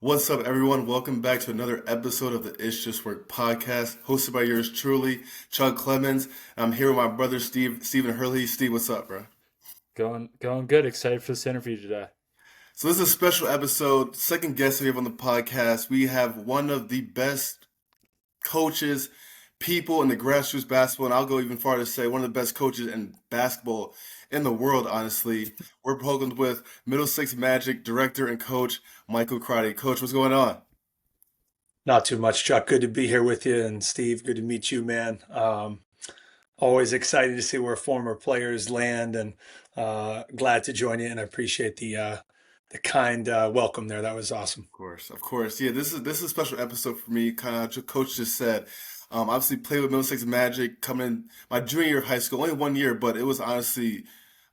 What's up, everyone? Welcome back to another episode of the It's Just Work podcast, hosted by yours truly, Chuck Clemens. I'm here with my brother Stephen Hurley. Steve, what's up, bro? Going good. Excited for this interview today. So this is a special episode, second guest we have on the podcast. We have one of the best coaches, people in the grassroots basketball, and I'll go even farther to say one of the best coaches in basketball in the world, honestly. We're programmed with Middlesex Magic Director and Coach Michael Crotty. Coach, what's going on? Not too much, Chuck. Good to be here with you. And Steve, good to meet you, man. Always excited to see where former players land and glad to join you. And I appreciate the kind welcome there. That was awesome. Of course, of course. Yeah, this is a special episode for me. Kind of, coach just said. Obviously, played with Middlesex Magic coming in my junior year of high school, only 1 year, but it was honestly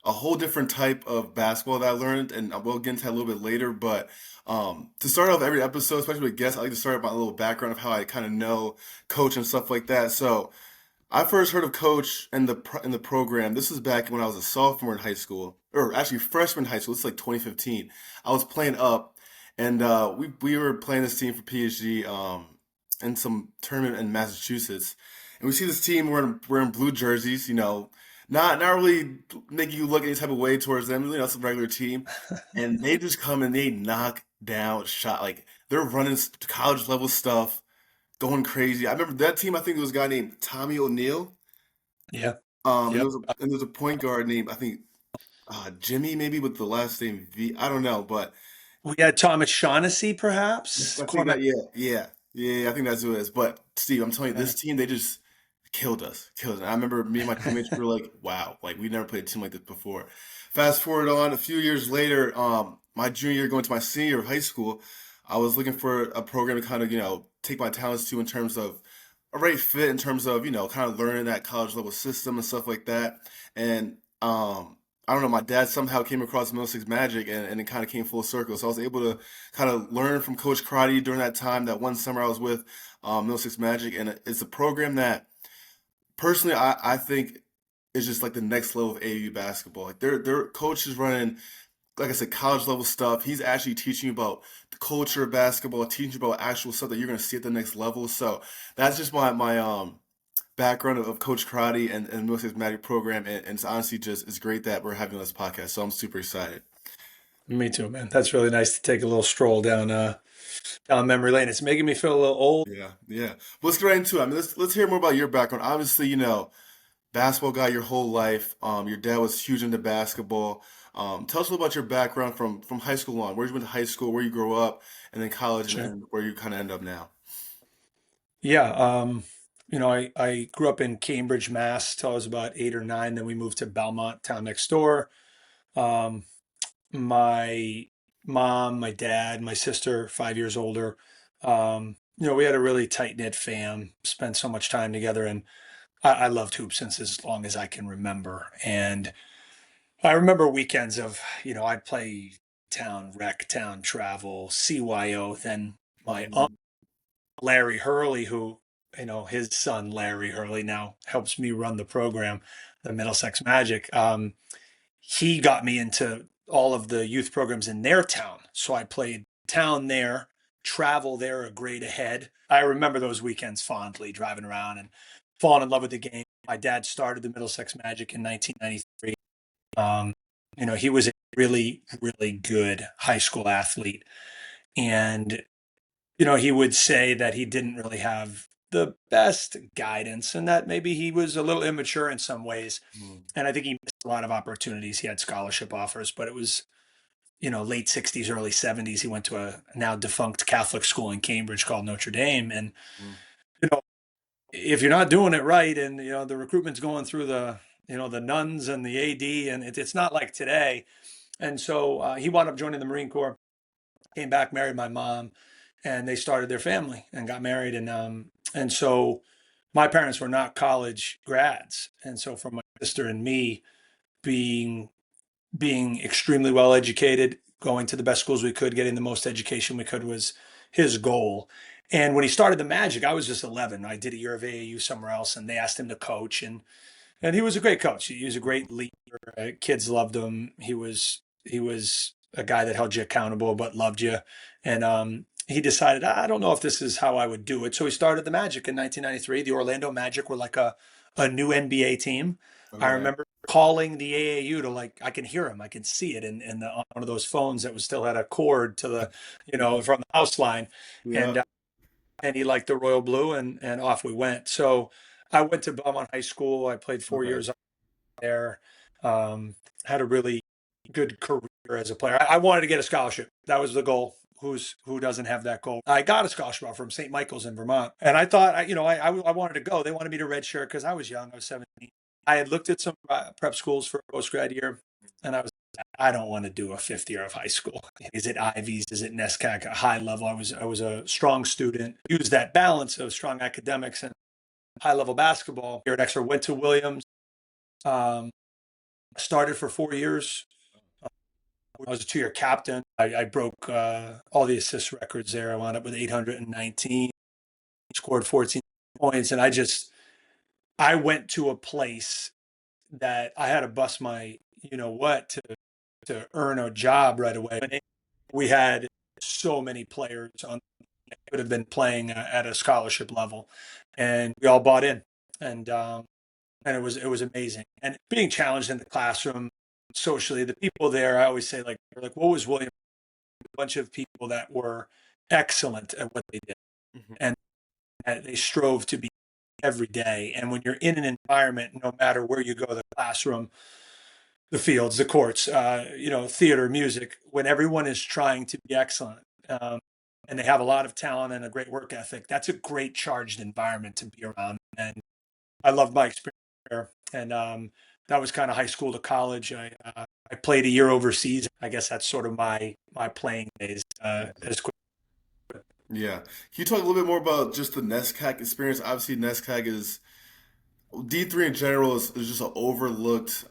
a whole different type of basketball that I learned, and we'll get into that a little bit later. But to start off every episode, especially with guests, I like to start with my little background of how I kind of know Coach and stuff like that. So I first heard of Coach in the program. This was back when I was a sophomore in high school, or actually freshman in high school. It's like 2015. I was playing up, and we were playing this team for PSG in some tournament in Massachusetts, and we see this team wearing blue jerseys. Not really making you look any type of way towards them. It's a regular team, and they just come and they knock down shot like they're running college level stuff going crazy. I remember that team. I think there was a guy named Tommy O'Neal. Yeah. And Yep. there was a point guard named I think Jimmy maybe with the last name V. I don't know, but We had Thomas Shaughnessy, perhaps. I think that Cormac. yeah, I think that's who it is. But Steve, I'm telling you, Yeah. this team they just killed us. And I remember me and my teammates were like, wow, like we never played a team like this before. Fast forward on a few years later, my junior year going to my senior year of high school, I was looking for a program to kind of take my talents to in terms of a right fit in terms of kind of learning that college level system and stuff like that. And I don't know, my dad somehow came across Middlesex Magic and it kind of came full circle. So I was able to kind of learn from Coach Crotty during that time, that one summer I was with Middlesex Magic. And it's a program that personally I think is just like the next level of AAU basketball. Like their coach is running, like I said, college level stuff. He's actually teaching you about the culture of basketball, teaching you about actual stuff that you're going to see at the next level. So that's just my background of Coach Crotty and Middlesex Magic program, and it's honestly just it's great that we're having this podcast. So I'm super excited. Me too, man. That's really nice to take a little stroll down memory lane. It's making me feel a little old. Yeah, yeah. Let's get right into it. I mean, let's hear more about your background. Obviously, basketball guy your whole life. Your dad was huge into basketball. Tell us a little about your background from high school on. Where you went to high school, where you grew up, and then college, and Sure. then where you kind of end up now. Yeah. I grew up in Cambridge, Mass, till I was about 8 or 9. Then we moved to Belmont, town next door. Um, my mom, my dad, my sister, 5 years older. We had a really tight knit fam, spent so much time together, and I loved hoops since as long as I can remember. And I remember weekends of, I'd play town, rec town, travel, CYO. Then my uncle, Mhm. Larry Hurley, who, his son, Larry Hurley, now helps me run the program, the Middlesex Magic. He got me into all of the youth programs in their town. So I played town there, travel there a grade ahead. I remember those weekends fondly, driving around and falling in love with the game. My dad started the Middlesex Magic in 1993. Um, he was a really, really good high school athlete. And, he would say that he didn't really have the best guidance and that maybe he was a little immature in some ways. Mhm. And I think he missed a lot of opportunities. He had scholarship offers, but it was, late 60s, early 70s. He went to a now defunct Catholic school in Cambridge called Notre Dame. And, Mhm. you know, if you're not doing it right and, the recruitment's going through the nuns and the AD, and it's not like today. And so he wound up joining the Marine Corps, came back, married my mom, and they started their family and got married. And so my parents were not college grads. And so for my sister and me, being being extremely well educated, going to the best schools we could, getting the most education we could was his goal. And when he started the Magic, I was just 11. I did a year of AAU somewhere else, and they asked him to coach, and he was a great coach. He was a great leader. Kids loved him. He was a guy that held you accountable, but loved you. And he decided, I don't know if this is how I would do it. So he started the Magic in 1993. The Orlando Magic were like a new NBA team. I Okay. remember calling the AAU to, like, I can hear him, I can see it on one of those phones that was still had a cord to the, from the house line. Yeah. And he liked the royal blue, and off we went. So I went to Belmont High School. I played 4 years Okay. there. Had a really good career as a player. I wanted to get a scholarship. That was the goal. Who doesn't have that goal? I got a scholarship from St. Michael's in Vermont, and I thought, I wanted to go. They wanted me to redshirt because I was young. I was 17. I had looked at some prep schools for a post grad year, and I don't want to do a fifth year of high school. Is it Ivies? Is it Nescac? A high level. I was a strong student. Used that balance of strong academics and high level basketball. Here at Exeter, went to Williams. Um, Started for 4 years. I was a 2-year captain. I broke all the assist records there. I wound up with 819, scored 14 points, and I went to a place that I had to bust my what to earn a job right away. We had so many players on that could have been playing at a scholarship level, and we all bought in, and it was amazing. And being challenged in the classroom, socially, the people there, I always say, like what was William? A bunch of people that were excellent at what they did, Mhm. and they strove to be every day. And when you're in an environment, no matter where you go, the classroom, the fields, the courts, theater, music, when everyone is trying to be excellent, and they have a lot of talent and a great work ethic, that's a great charged environment to be around. And I loved my experience there. And that was kind of high school to college. I played a year overseas. I guess that's sort of my playing days. As quick. Yeah. Can you talk a little bit more about just the Nescac experience? Obviously, Nescac is D3 in general is just an overlooked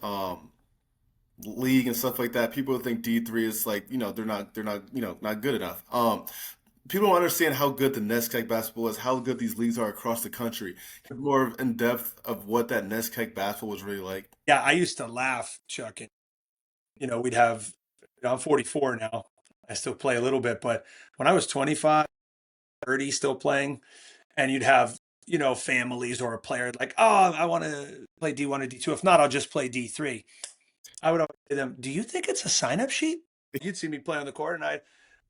league and stuff like that. People think D3 is like, they're not, not good enough. People don't understand how good the Nescac basketball is, how good these leagues are across the country. More in depth of what that Nescac basketball was really like. Yeah, I used to laugh, Chuck. And, we'd have. I'm 44 now. I still play a little bit, but when I was 25, 30, still playing, and you'd have families or a player like, oh, I want to play D1 or D2. If not, I'll just play D3. I would always say to them, do you think it's a sign up sheet? You'd see me play on the court, and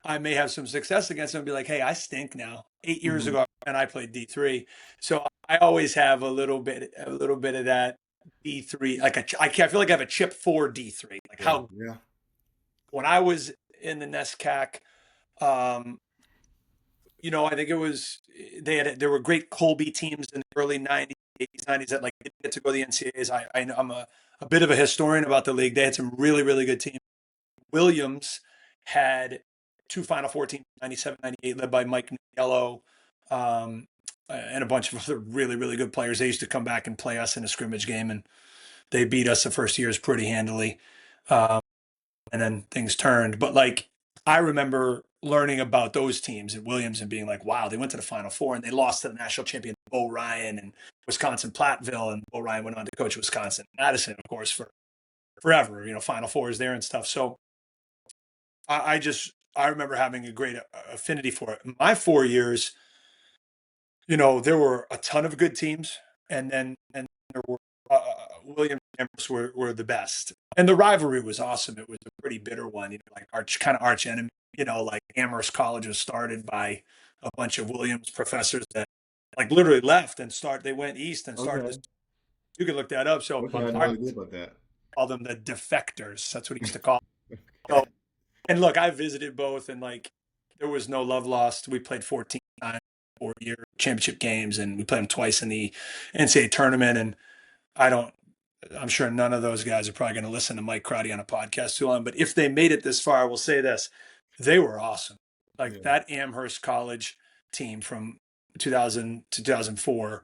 I may have some success against them and be like, hey, I stink now. 8 years Mhm. ago, and I played D3. So I always have a little bit of that D3. I feel like I have a chip for D3. Like Yeah, how yeah. when I was in the Nescac, um, I think it was there were great Colby teams in the early '90s, '80s, '90s that like didn't get to go to the NCAAs. I'm a bit of a historian about the league. They had some really really good teams. Williams had two Final Four teams, '97, '98, led by Mike Crotty, and a bunch of other really really good players. They used to come back and play us in a scrimmage game, and they beat us the first years pretty handily. Um, and then things turned. But like I remember learning about those teams at Williams and being like, wow, they went to the Final Four and they lost to the national champion Bo Ryan and Wisconsin Platteville, and Bo Ryan went on to coach Wisconsin Madison, of course, for forever. Final Fours there and stuff. So I remember having a great affinity for it. My 4 years, there were a ton of good teams, and there were Williams and Amherst were the best, and the rivalry was awesome. It was a pretty bitter one, like arch enemy. Like Amherst College was started by a bunch of Williams professors that like literally left and they went east and started this. Okay. You can look that up. So Okay, I Fun had no I fact. idea about that. call them the defectors. That's what he used to call. Okay. So, and look, I visited both, and like there was no love lost. We played 14 times, 4 year championship games, and we played them twice in the NCAA tournament. And I don't, I'm sure none of those guys are probably going to listen to Mike Crotty on a podcast too long. But if they made it this far, I will say this: they were awesome. Like Yeah. that Amherst College team from 2000 to 2004.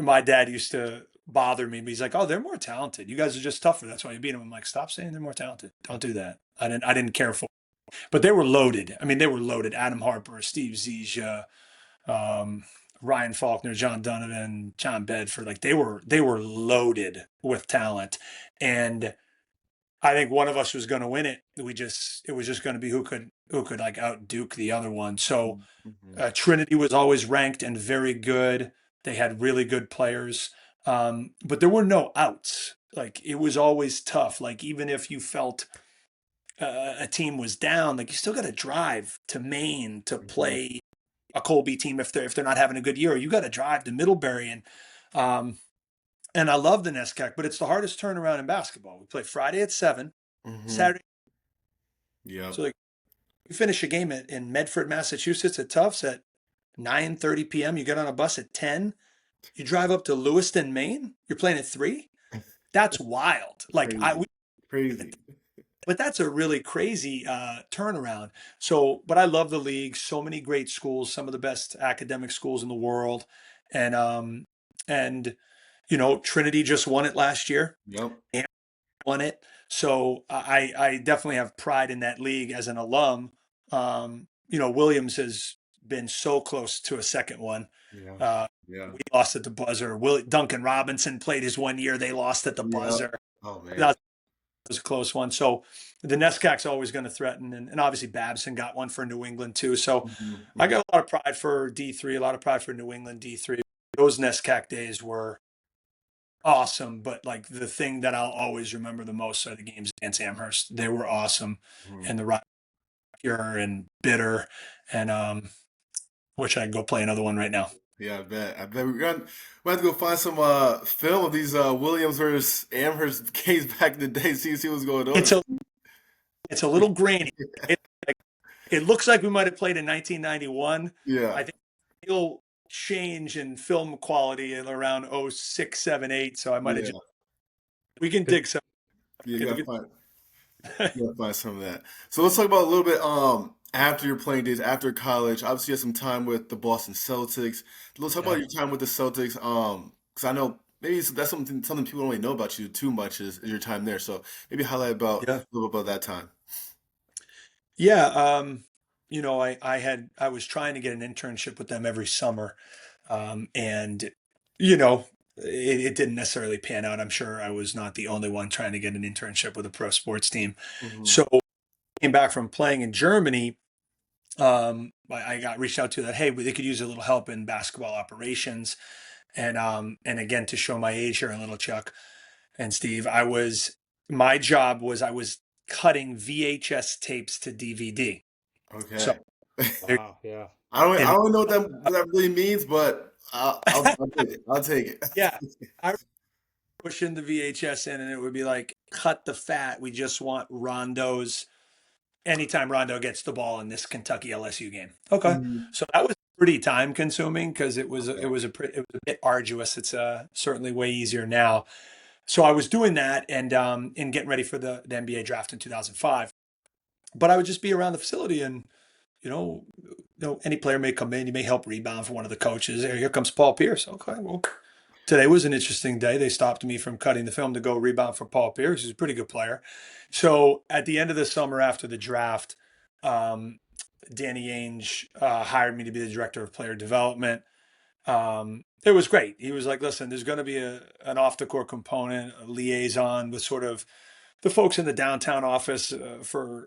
My dad used to bother me, but he's like, "Oh, they're more talented. You guys are just tougher. That's why you beat them." I'm like, "Stop saying they're more talented. Don't do that." I didn't care for it. But they were loaded. I mean, they were loaded. Adam Harper, Steve Zizia, um, Ryan Faulkner, John Donovan, John Bedford. Like they were loaded with talent, and I think one of us was going to win it. It was just going to be who could like out Duke the other one. So Mm-hmm. Trinity was always ranked and very good. They had really good players, but there were no outs. Like it was always tough. Like even if you felt a team was down, like you still got to drive to Maine to Mm-hmm. play a Colby team if they're not having a good year. Or you got to drive to Middlebury um, and I love the Nescac, but it's the hardest turnaround in basketball. We play Friday at 7, Mm-hmm. Saturday. Yep. So like we finish a game in Medford, Massachusetts at Tufts at 9:30 p.m. You get on a bus at 10. You drive up to Lewiston, Maine. You're playing at 3. That's wild. Crazy. Crazy. But that's a really crazy turnaround. So, but I love the league. So many great schools, some of the best academic schools in the world, and Trinity just won it last year. Yep. And won it. So I definitely have pride in that league as an alum. Williams has been so close to a second one. Yeah. Uh, Yeah. we lost at the buzzer. Duncan Robinson played his 1 year. They lost at the Yep. buzzer. Oh man. That was a close one. So the Nescac's always going to threaten. And obviously Babson got one for New England too. So I Mm-hmm. got a lot of pride for D3, a lot of pride for New England D3. Those Nescac days were awesome, but like the thing that I'll always remember the most are the games against Amherst. They were awesome, Mm-hmm. and the rivalry pure and bitter, and wish I could go play another one right now. Yeah, I bet. I bet we have to go find some film of these Williams versus Amherst games back in the day. See what's going on. It's a it's a little grainy. It, like, it looks like we might have played in 1991. Yeah. I think it'll change in film quality in around 06, 7, 8. So I might have Yeah. just we can dig some. Yeah. We can, You gotta find some of that. So let's talk about a little bit after your playing days, after college. Obviously, you had some time with the Boston Celtics. Let's talk yeah. about your time with the Celtics. Because I know maybe that's something people don't really know about you too much is your time there. So maybe highlight about Yeah. a little bit about that time. Yeah, I was trying to get an internship with them every summer, and you know, it didn't necessarily pan out. I'm sure I was not the only one trying to get an internship with a pro sports team. Hmm. So came back from playing in Germany. I got reached out to that. Hey, they could use a little help in basketball operations, and again to show my age here a little, Chuck and Steve, my job was I was cutting VHS tapes to DVD. So Okay. Wow. Yeah. I and don't know what that really means, but I'll take it. I'll take it. yeah, I push in the VHS in, and it would be like, cut the fat. We just want Rondo's. Anytime Rondo gets the ball in this Kentucky LSU game. Okay, Mhm. so that was pretty time consuming because Okay. it was a bit arduous. It's certainly way easier now. So I was doing that and getting ready for the NBA draft in 2005. But I would just be around the facility and any player may come in, you may help rebound for one of the coaches. Here comes Paul Pierce. Okay, well, today was an interesting day. They stopped me from cutting the film to go rebound for Paul Pierce, who's a pretty good player. So at the end of the summer after the draft, um, Danny Ainge hired me to be the director of player development. It was great. He was like, listen, there's going to be an off the court component, a liaison with sort of the folks in the downtown office for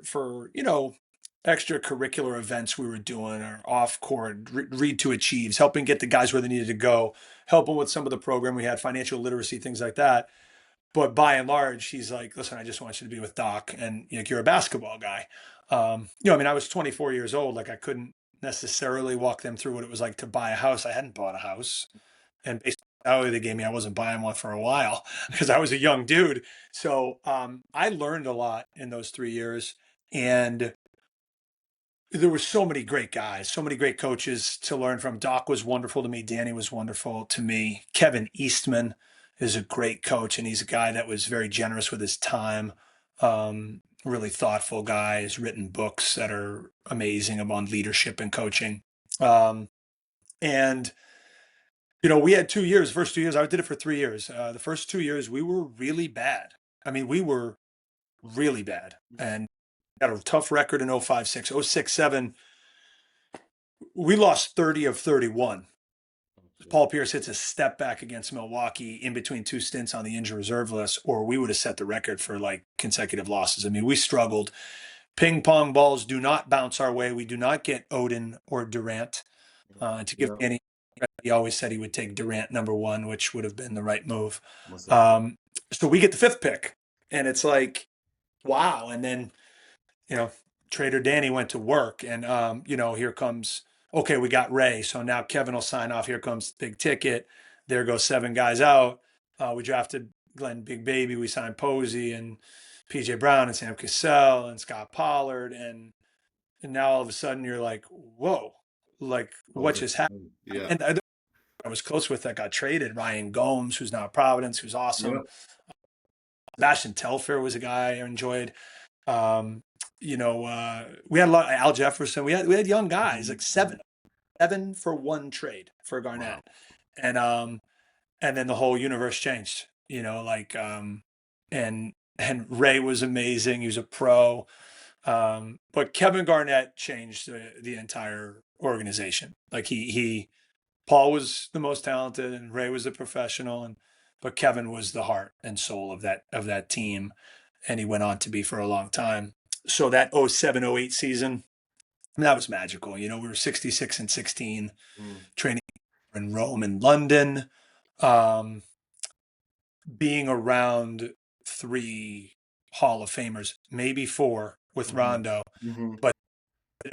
extracurricular events we were doing or off court, read to achieves, helping get the guys where they needed to go, helping with some of the program we had, financial literacy, things like that. But by and large, he's like, listen, I just want you to be with Doc, and you're a basketball guy. I mean, I was 24 years old, like I couldn't necessarily walk them through what it was like to buy a house. I hadn't bought a house, and based on the salary they gave me, I wasn't buying one for a while because I was a young dude. So I learned a lot in those 3 years, and there were so many great guys, so many great coaches to learn from. Doc was wonderful to me. Danny was wonderful to me. Kevin Eastman is a great coach, and he's a guy that was very generous with his time. Really thoughtful guy. Has written books that are amazing about leadership and coaching. And we had 2 years. First 2 years, I did it for 3 years. The first 2 years, we were really bad. I mean, we were really bad, and got a tough record in 05, 6, 06, 7. We lost 30 of 31. Paul Pierce hits a step back against Milwaukee in between two stints on the injured reserve list, or we would have set the record for like consecutive losses. I mean, we struggled. Ping pong balls do not bounce our way. We do not get Odin or Durant. To give Yeah, Danny, he always said he would take Durant number one, which would have been the right move. most definitely. So we get the fifth pick, and it's like, wow. And then, you know, Trader Danny went to work, and here comes, okay, we got Ray. So now Kevin will sign off. Here comes big ticket. There goes seven guys out. We drafted Glenn Big Baby. We signed Posey and PJ Brown and Sam Cassell and Scott Pollard. And now all of a sudden you're like, whoa, like Oh, what just happened? yeah. And I was close with that got traded. Ryan Gomes, who's now at Providence, who's Yeah. awesome. Sebastian Telfair was a guy I enjoyed. We had a lot. Al Jefferson. We had young guys, like seven for one trade for Garnett, Wow. and then the whole universe changed. And Ray was amazing. He was a pro. But Kevin Garnett changed the entire organization. Like Paul was the most talented, and Ray was the professional, but Kevin was the heart and soul of that team, and he went on to be for a long time. So that 07-08 season, that was magical. We were 66-16, Mm. training in Rome and London, um, being around three Hall of Famers, maybe four with Mhm. Rondo, Mhm. but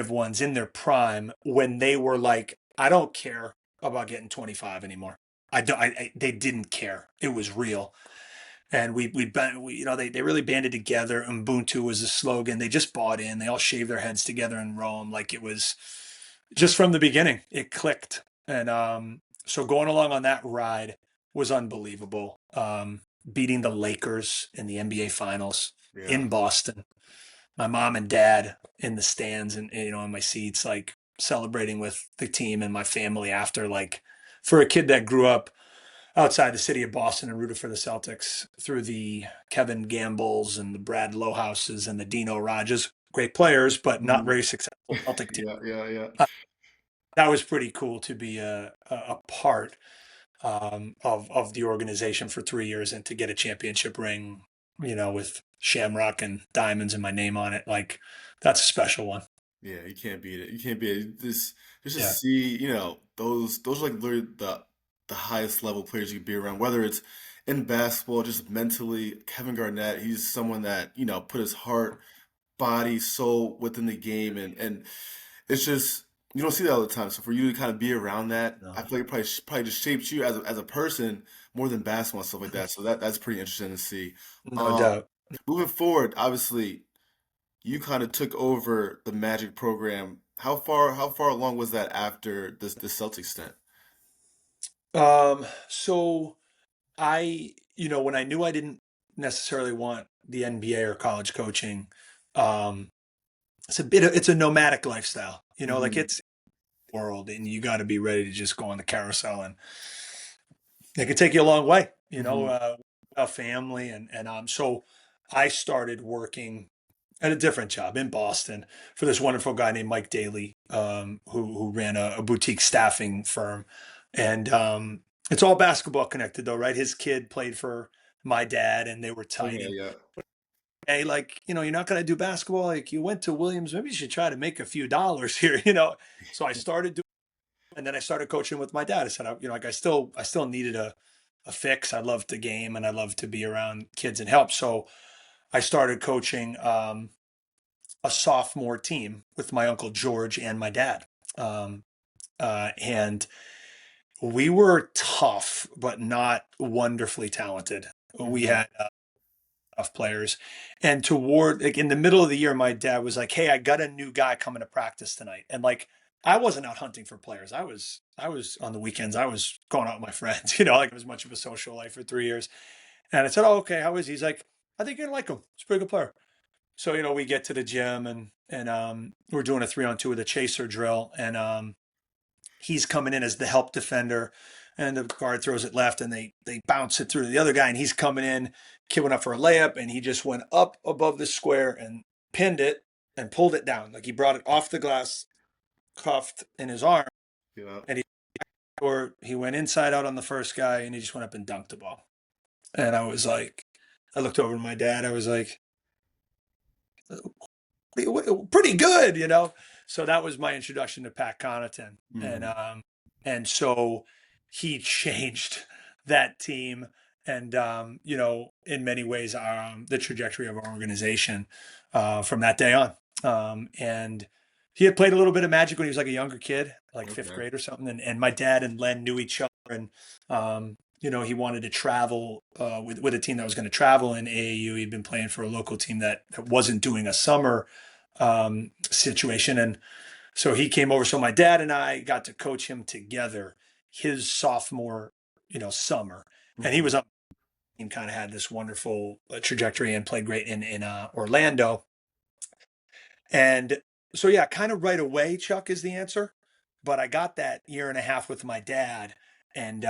ones in their prime when they were like, I don't care about getting 25 anymore. I don't. They didn't care. It was real, and they really banded together. Ubuntu was the slogan. They just bought in. They all shaved their heads together in Rome. Like it was just from the beginning. It clicked, and so going along on that ride was unbelievable. Beating the Lakers in the NBA Finals Yeah. in Boston, my mom and dad in the stands and in my seats, like celebrating with the team and my family after, like, for a kid that grew up outside the city of Boston and rooted for the Celtics through the Kevin Gambles and the Brad Lowhouses and the Dino Rogers, great players, but not Mhm. very successful Celtic team. Yeah, yeah, yeah. That was pretty cool to be a part of the organization for 3 years and to get a championship ring, with Shamrock and diamonds and my name on it. Like that's a special one. Yeah, you can't beat it. You can't beat it. This just to Yeah. see, those are like literally the highest level players you can be around, whether it's in basketball, just mentally. Kevin Garnett, he's someone that, put his heart, body, soul within the game, and it's just you don't see that all the time. So for you to kind of be around that, I No, feel like it probably just shaped you as a person more than basketball and stuff like that. So that's pretty interesting to see. no Um, doubt. moving forward, obviously, you kind of took over the Magic program. How far along was that after the Celtics stint? So when I knew I didn't necessarily want the NBA or college coaching, um, it's a nomadic lifestyle, like Hmm. it's world, and you got to be ready to just go on the carousel, and it can take you a long way, Hmm. a family, and so I started working at a different job in Boston for this wonderful guy named Mike Daly, who ran a boutique staffing firm, and it's all basketball connected though, right? His kid played for my dad, and they were tight. Okay, And yeah. hey, like you're not going to do basketball. Like you went to Williams, maybe you should try to make a few dollars here. So I started doing, and then I started coaching with my dad. I said, like I still needed a fix. I love to game and I love to be around kids and help. So I started coaching a sophomore team with my uncle George and my dad. And we were tough, but not wonderfully talented. We Hmm. had tough players. And toward, like, in the middle of the year, my dad was like, "Hey, I got a new guy coming to practice tonight." And like, I wasn't out hunting for players. I was on the weekends. I was going out with my friends. Like it was much of a social life for 3 years. And I said, "Oh, okay. How is he?" He's like, "I think you're gonna like him. He's a pretty good player." So we get to the gym, and we're doing a 3-on-2 with a chaser drill, and he's coming in as the help defender, and the guard throws it left, and they bounce it through to the other guy, and he's coming in, kid went up for a layup, and he just went up above the square and pinned it and pulled it down, like he brought it off the glass, cuffed in his arm, Yeah. and he or he went inside out on the first guy and he just went up and dunked the ball. And I was like, I looked over to my dad. I was like, pretty good, you know? So that was my introduction to Pat Connaughton. And so he changed that team and, in many ways, the trajectory of our organization from that day on. And he had played a little bit of Magic when he was like a younger kid, like fifth grade or something. And my dad and Len knew each other. And, he wanted to travel with a team that was going to travel in AAU. He'd been playing for a local team that wasn't doing a summer situation. And so he came over. So my dad and I got to coach him together his sophomore, summer. And he was up. He kind of had this wonderful trajectory and played great in Orlando. And so, yeah, kind of right away, Chuck, is the answer. But I got that year and a half with my dad, and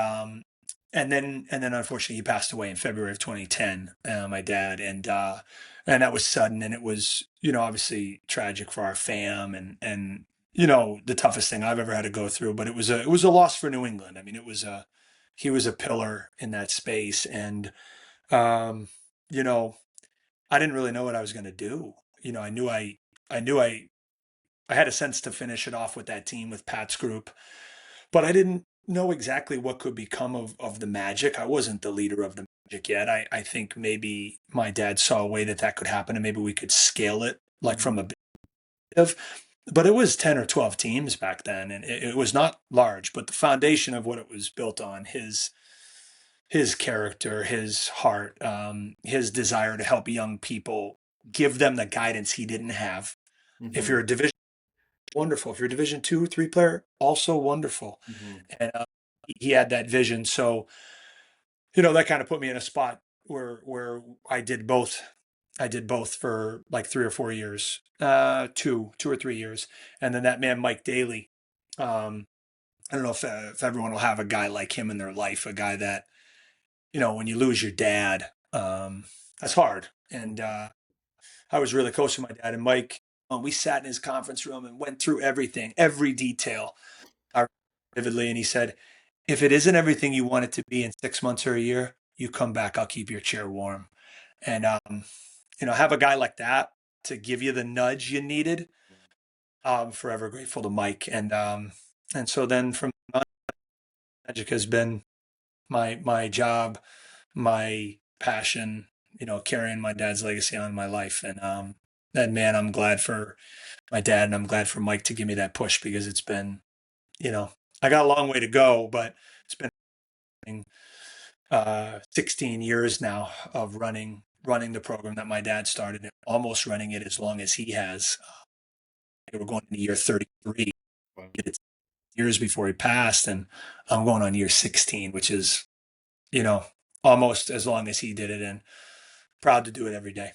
then unfortunately he passed away in February of 2010. My dad, and that was sudden, and it was obviously tragic for our fam, and the toughest thing I've ever had to go through. But it was a loss for New England. I mean, he was a pillar in that space, and I didn't really know what I was going to do. I knew I had a sense to finish it off with that team with Pat's group, but I didn't know exactly what could become of the Magic. I wasn't the leader of the Magic yet. I think maybe my dad saw a way that could happen and maybe we could scale it like from a bit of, but it was 10 or 12 teams back then. And it was not large, but the foundation of what it was built on, his character, his heart, his desire to help young people, give them the guidance he didn't have. Mm-hmm. If you're a division, wonderful. If you're a Division 2, 3 player, also wonderful. Mm-hmm. And he had that vision. So, that kind of put me in a spot where I did both. I did both for like 3 or 4 years, 2 or 3 years. And then that man, Mike Daly, I don't know if everyone will have a guy like him in their life, a guy that, when you lose your dad, that's hard. And I was really close to my dad, and Mike, we sat in his conference room and went through everything, every detail vividly. And he said, if it isn't everything you want it to be in 6 months or a year, you come back, I'll keep your chair warm. And, have a guy like that to give you the nudge you needed. I'm forever grateful to Mike. And so then from Magic has been my job, my passion, carrying my dad's legacy on in my life. And man, I'm glad for my dad and I'm glad for Mike to give me that push, because it's been, I got a long way to go, but it's been 16 years now of running the program that my dad started, and almost running it as long as he has. We're going into year 33. It's years before he passed, and I'm going on year 16, which is, almost as long as he did it, and proud to do it every day.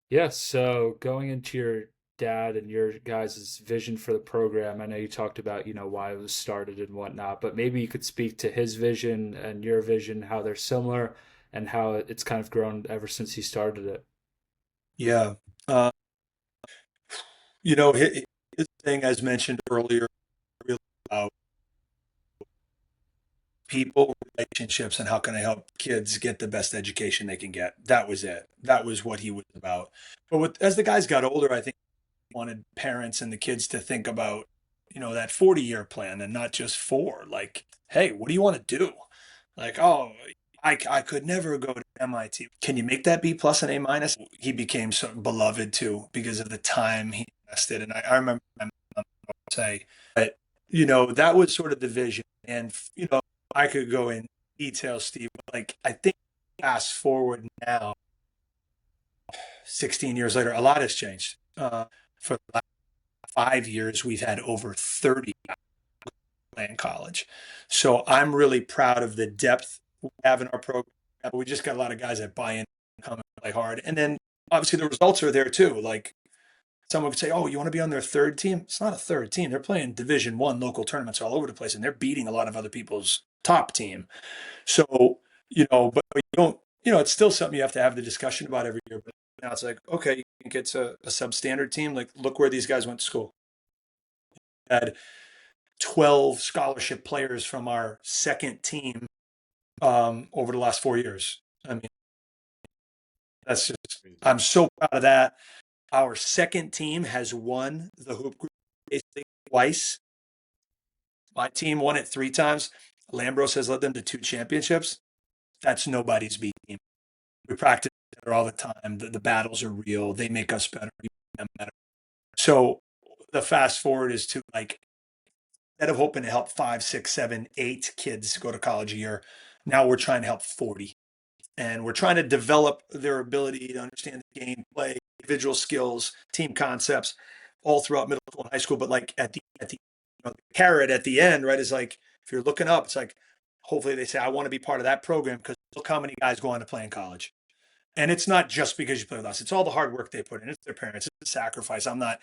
Yeah. So going into your dad and your guys' vision for the program, I know you talked about, why it was started and whatnot, but maybe you could speak to his vision and your vision, how they're similar and how it's kind of grown ever since he started it. Yeah. His thing, as mentioned earlier, really about people, relationships, and how can I help kids get the best education they can get. That was it. That was what he was about. But as the guys got older, I think he wanted parents and the kids to think about, that 40-year plan and not just 4. Like, hey, what do you want to do? Like, oh, I could never go to MIT. Can you make that B+ and A-? He became so beloved too because of the time he invested. And I remember my mom say that, that was sort of the vision. And, I could go in detail, Steve. Like, I think fast forward now, 16 years later, a lot has changed. For the last 5 years, we've had over 30 in college. So I'm really proud of the depth we have in our program. We just got a lot of guys that buy in, come and play hard. And then obviously the results are there too. Like, someone could say, oh, you want to be on their third team? It's not a third team. They're playing Division I local tournaments all over the place, and they're beating a lot of other people's top team. So, but you don't, it's still something you have to have the discussion about every year. But now it's like, okay, you think it's a substandard team? Like, look where these guys went to school. Had 12 scholarship players from our second team over the last 4 years. I mean, that's just, I'm so proud of that. Our second team has won the hoop group basically twice. My team won it 3 times. Lambros has led them to 2 championships. That's nobody's beat team. We practice together all the time. The battles are real. They make us better. We make them better. So the fast forward is to like, instead of hoping to help 5, 6, 7, 8 kids go to college a year, now we're trying to help 40. And we're trying to develop their ability to understand the game, play, individual skills, team concepts, all throughout middle school and high school. But like at the the carrot at the end, right, is like if you're looking up, it's like hopefully they say, I want to be part of that program because look how many guys go on to play in college. And it's not just because you play with us; it's all the hard work they put in. It's their parents, it's the sacrifice. I'm not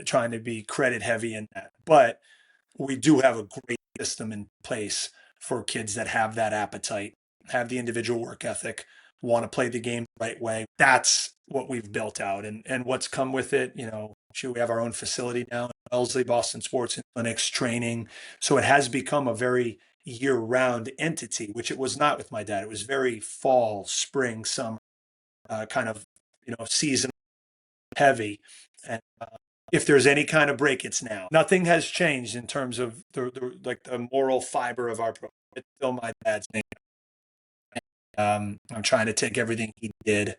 trying to be credit heavy in that, but we do have a great system in place for kids that have that appetite, have the individual work ethic, want to play the game the right way. That's what we've built out, and what's come with it. We have our own facility now in Wellesley, Boston Sports and Clinics training. So it has become a very year-round entity, which it was not with my dad. It was very fall, spring, summer, kind of season heavy. And if there's any kind of break, it's now. Nothing has changed in terms of the moral fiber of our program. It's still my dad's name. I'm trying to take everything he did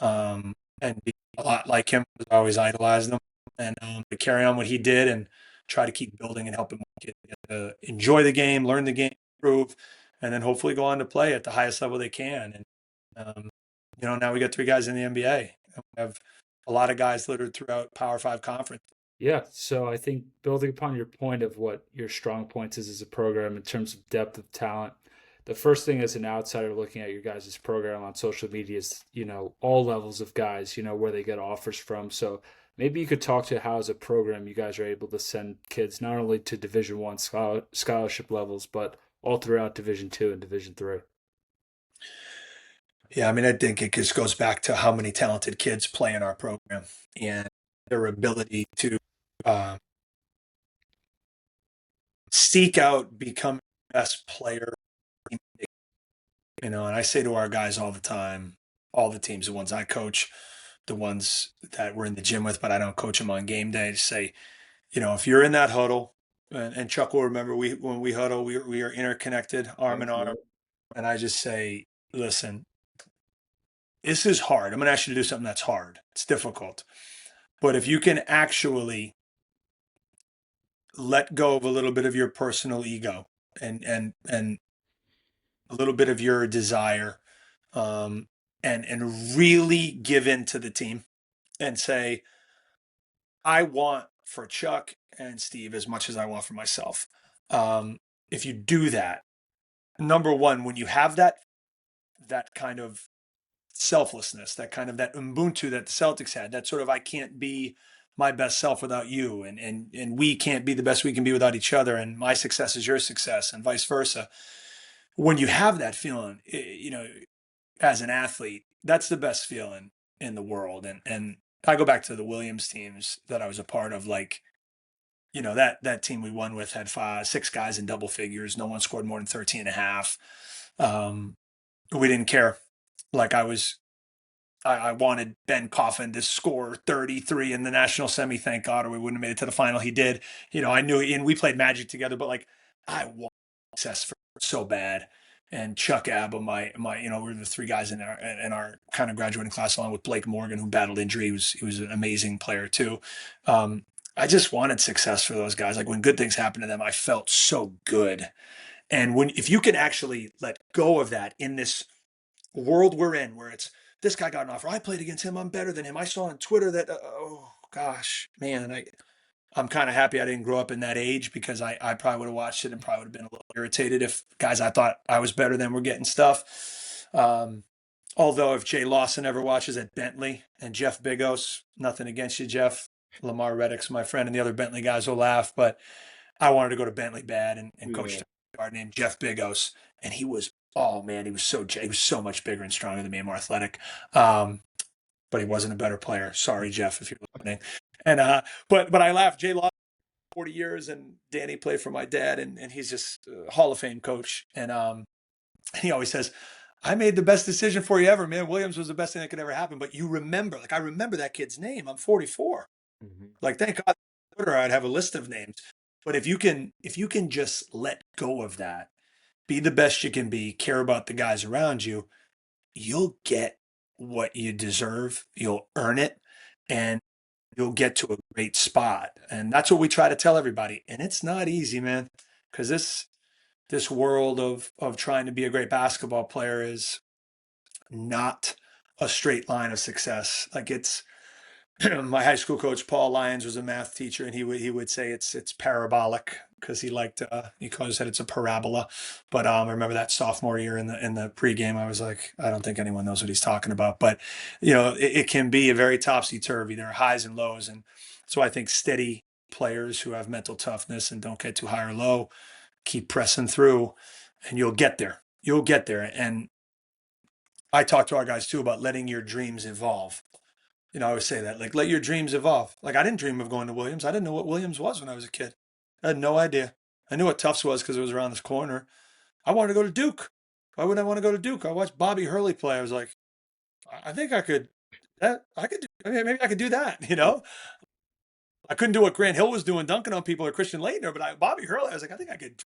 and be a lot like him. I always idolized him, and to carry on what he did and try to keep building and helping kids enjoy the game, learn the game, improve, and then hopefully go on to play at the highest level they can. And now we got 3 guys in the NBA. And we have a lot of guys littered throughout Power 5 conference. Yeah, so I think building upon your point of what your strong points is as a program in terms of depth of talent, the first thing as an outsider looking at your guys' program on social media is, all levels of guys, where they get offers from. So maybe you could talk to how as a program you guys are able to send kids not only to Division I scholarship levels, but all throughout Division II and Division III. Yeah, I mean, I think it just goes back to how many talented kids play in our program and their ability to seek out becoming the best player. And I say to our guys all the time, all the teams, the ones I coach, the ones that we're in the gym with, but I don't coach them on game day, to say, if you're in that huddle, and Chuck will remember, when we huddle, we are interconnected, arm in arm, and I just say, listen, this is hard. I'm going to ask you to do something that's hard. It's difficult. But if you can actually let go of a little bit of your personal ego and a little bit of your desire, and really give in to the team and say, I want for Chuck and Steve as much as I want for myself. If you do that, number one, when you have that kind of selflessness, that kind of that Ubuntu that the Celtics had, that sort of I can't be my best self without you, and we can't be the best we can be without each other, and my success is your success, and vice versa. When you have that feeling, as an athlete, that's the best feeling in the world. And I go back to the Williams teams that I was a part of, like, that team we won with had 6 guys in double figures. No one scored more than 13 and a half. We didn't care. Like I wanted Ben Coffin to score 33 in the national semi, thank God, or we wouldn't have made it to the final. He did. I knew, and we played Magic together, but like I want success for so bad. And Chuck Abba, my, we were the 3 guys in our kind of graduating class, along with Blake Morgan, who battled injury. He was an amazing player too. I just wanted success for those guys. Like when good things happened to them, I felt so good. And if you can actually let go of that in this world we're in, where it's this guy got an offer, I played against him, I'm better than him. I saw on Twitter that, oh gosh, man, I'm kind of happy I didn't grow up in that age, because I probably would have watched it and probably would have been a little irritated if guys I thought I was better than were getting stuff. Although if Jay Lawson ever watches at Bentley, and Jeff Bigos, nothing against you, Jeff, Lamar Reddick's my friend, and the other Bentley guys will laugh, but I wanted to go to Bentley bad and coach a guard named Jeff Bigos, and he was, oh man, he was so much bigger and stronger than me and more athletic. But he wasn't a better player. Sorry, Jeff, if you're listening. And but I laughed. Jay Lawson 40 years, and Danny played for my dad, and he's just a Hall of Fame coach. And he always says, I made the best decision for you ever, man. Williams was the best thing that could ever happen. But you remember, like, I remember that kid's name. I'm 44. Mhm. Like, thank God, Twitter, I'd have a list of names. But if you can just let go of that, be the best you can be, care about the guys around you, you'll get what you deserve. You'll earn it, and you'll get to a great spot. And that's what we try to tell everybody. And it's not easy, man, because this world of trying to be a great basketball player is not a straight line of success. Like, it's my high school coach Paul Lyons was a math teacher, and he would say it's parabolic, because he said it's a parabola. But I remember that sophomore year in the pregame, I was like, I don't think anyone knows what he's talking about. But it can be a very topsy turvy. There are highs and lows, and so I think steady players who have mental toughness and don't get too high or low keep pressing through, and you'll get there. You'll get there. And I talk to our guys too about letting your dreams evolve. I always say that, like, let your dreams evolve. Like, I didn't dream of going to Williams. I didn't know what Williams was when I was a kid. I had no idea. I knew what Tufts was because it was around this corner. I wanted to go to Duke. Why would I want to go to Duke? I watched Bobby Hurley play. I was like, I think I could. Maybe I could do that. I couldn't do what Grant Hill was doing, dunking on people, or Christian Laettner, but Bobby Hurley, I was like, I think I could.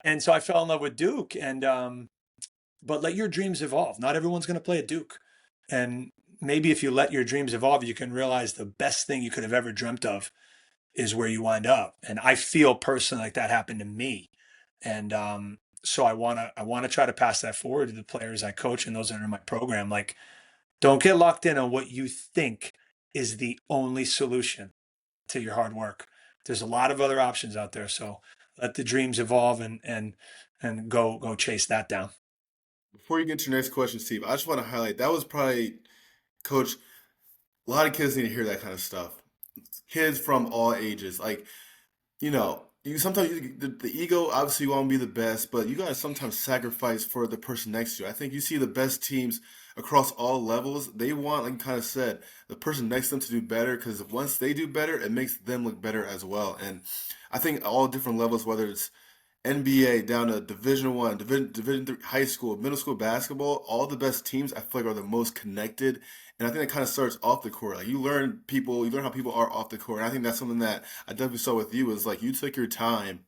And so I fell in love with Duke. And but let your dreams evolve. Not everyone's going to play at Duke. And maybe if you let your dreams evolve, you can realize the best thing you could have ever dreamt of is where you wind up. And I feel personally like that happened to me. And so I want to try to pass that forward to the players I coach and those that are in my program. Like, don't get locked in on what you think is the only solution to your hard work. There's a lot of other options out there. So let the dreams evolve, and go chase that down. Before you get to your next question, Steve, I just want to highlight that was probably, Coach, a lot of kids need to hear that kind of stuff. Kids from all ages. Like, you sometimes the ego, obviously you want to be the best, but you got to sometimes sacrifice for the person next to you. I think you see the best teams across all levels. They want, like you kind of said, the person next to them to do better, because once they do better, it makes them look better as well. And I think all different levels, whether it's NBA down to Division 1, Division 3, high school, middle school basketball, all the best teams I feel like are the most connected. And I think that kind of starts off the court. Like, you learn how people are off the court. And I think that's something that I definitely saw with you, is like you took your time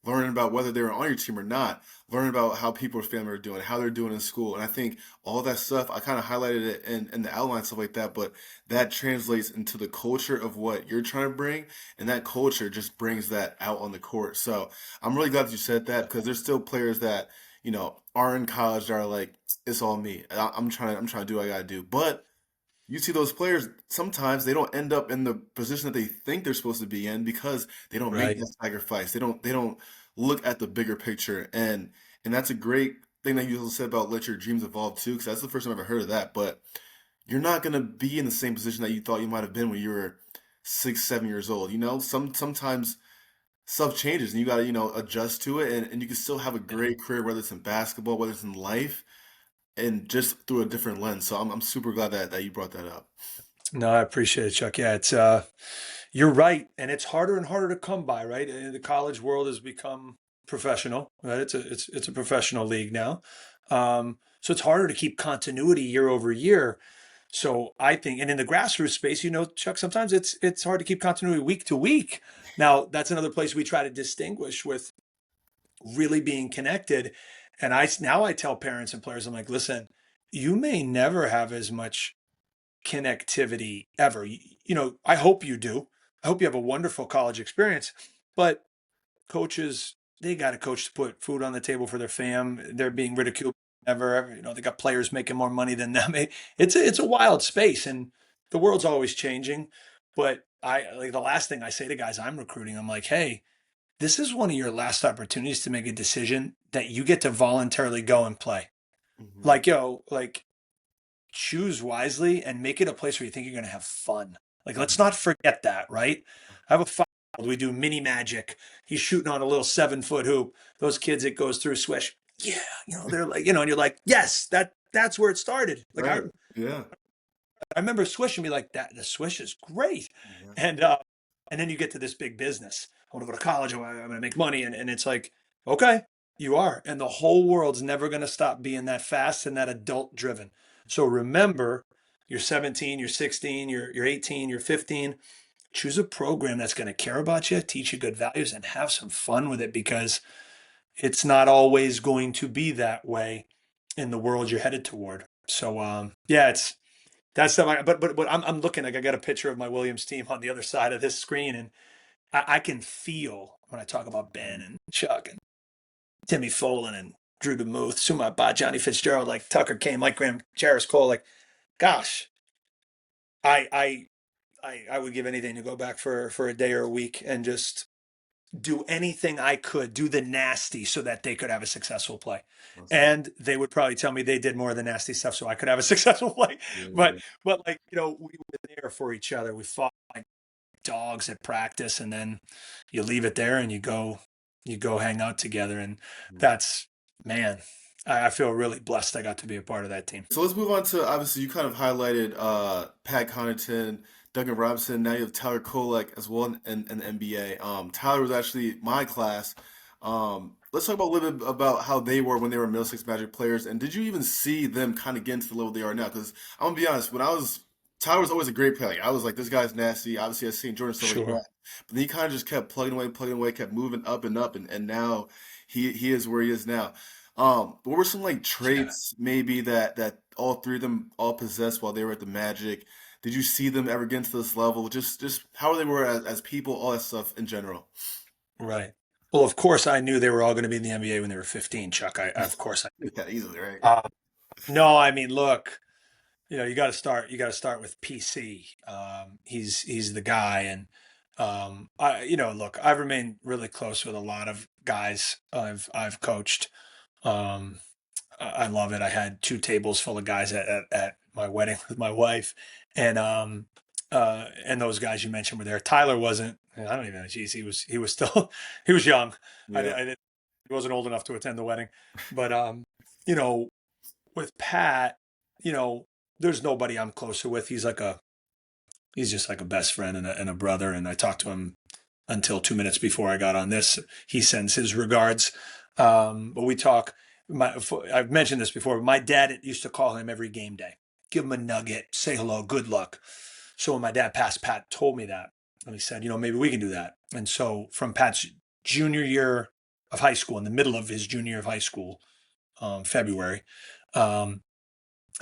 learning about whether they were on your team or not, learning about how people's family are doing, how they're doing in school. And I think all that stuff, I kind of highlighted it in the outline, stuff like that, but that translates into the culture of what you're trying to bring. And that culture just brings that out on the court. So I'm really glad that you said that, because there's still players that, are in college that are like, it's all me. I'm trying to do what I got to do. But you see those players, sometimes they don't end up in the position that they think they're supposed to be in, because they don't make Right. that sacrifice. They don't look at the bigger picture. And that's a great thing that you also said about let your dreams evolve too, because that's the first time I've ever heard of that. But you're not gonna be in the same position that you thought you might have been when you were 6, 7 years old. Sometimes stuff changes, and you gotta, adjust to it, and you can still have a great career, whether it's in basketball, whether it's in life, and just through a different lens. So I'm super glad that you brought that up. No, I appreciate it, Chuck. Yeah, it's you're right, and it's harder and harder to come by, right? The college world has become professional, right? It's a professional league now, so it's harder to keep continuity year over year. So I think, and in the grassroots space, Chuck, sometimes it's hard to keep continuity week to week. Now, that's another place we try to distinguish with really being connected. And I tell parents and players, I'm like, listen, you may never have as much connectivity ever. I hope you do. I hope you have a wonderful college experience, but coaches, they got to coach to put food on the table for their fam. They're being ridiculed ever. They got players making more money than them. It's a wild space, and the world's always changing. But I like the last thing I say to guys I'm recruiting, I'm like, hey, this is one of your last opportunities to make a decision that you get to voluntarily go and play. Hmm. Like, like, choose wisely and make it a place where you think you're going to have fun. Like, let's not forget that, right? I have a 5-year-old. We do mini magic. He's shooting on a little 7-foot hoop. Those kids, it goes through swish. Yeah, they're like, and you're like, yes, that's where it started. Like, I Right. Yeah. I remember swish and be like, that the swish is great, Yeah. and And then you get to this big business. I want to go to college. I'm going to make money. And it's like, okay, you are. And the whole world's never going to stop being that fast and that adult driven. So remember, you're 17, you're 16, you're 18, you're 15. Choose a program that's going to care about you, teach you good values, and have some fun with it, because it's not always going to be that way in the world you're headed toward. So yeah, it's that's stuff. But I'm looking, like, I got a picture of my Williams team on the other side of this screen, and I can feel when I talk about Ben and Chuck and Timmy Folin and Drew DeMuth, Sumat Ba, Johnny Fitzgerald, like Tucker Kane, Mike Graham, Jarris Cole. Like, gosh, I I I would give anything to go back for a day or a week and just do anything I could, do the nasty so that they could have a successful play. Awesome. And they would probably tell me they did more of the nasty stuff so I could have a successful play. Yeah. But like, we were there for each other. We fought like dogs at practice, and then you leave it there and you go hang out together. And that's, man, I feel really blessed I got to be a part of that team. So let's move on to, obviously, you kind of highlighted Pat Connaughton, Duncan Robinson. Now you have Tyler Kolek as well in the NBA. Tyler was actually my class. Let's talk about a little bit about how they were when they were Middlesex Magic players, and did you even see them kind of get into the level they are now? Because I'm gonna be honest, Tyler was always a great player. Like, I was like, this guy's nasty. Obviously, I seen Jordan stuff like Sure. that, but then he kind of just kept plugging away, kept moving up and up, and now he is where he is now. What were some like Yeah. traits maybe that all three of them all possessed while they were at the Magic? Did you see them ever get to this level? Just how they were as people, all that stuff in general. Right. Well, of course, I knew they were all going to be in the NBA when they were 15, Chuck. Of course I knew. Yeah, easily, right? No, I mean, look, you got to start. You got to start with PC. He's the guy, and look, I've remained really close with a lot of guys I've coached. Um, I love it. I had two tables full of guys at my wedding with my wife, and those guys you mentioned were there. Tyler wasn't. I don't even know. Geez, he was still he was young. Yeah. I didn't. He wasn't old enough to attend the wedding, but you know, with Pat, you know, there's nobody I'm closer with. He's just like a best friend and a brother. And I talked to him until 2 minutes before I got on this. He sends his regards. But we talk. I've mentioned this before. But my dad used to call him every game day, give him a nugget, say hello, good luck. So when my dad passed, Pat told me that, and he said, maybe we can do that. And so from Pat's junior year of high school, in the middle of his junior year of high school, February, um,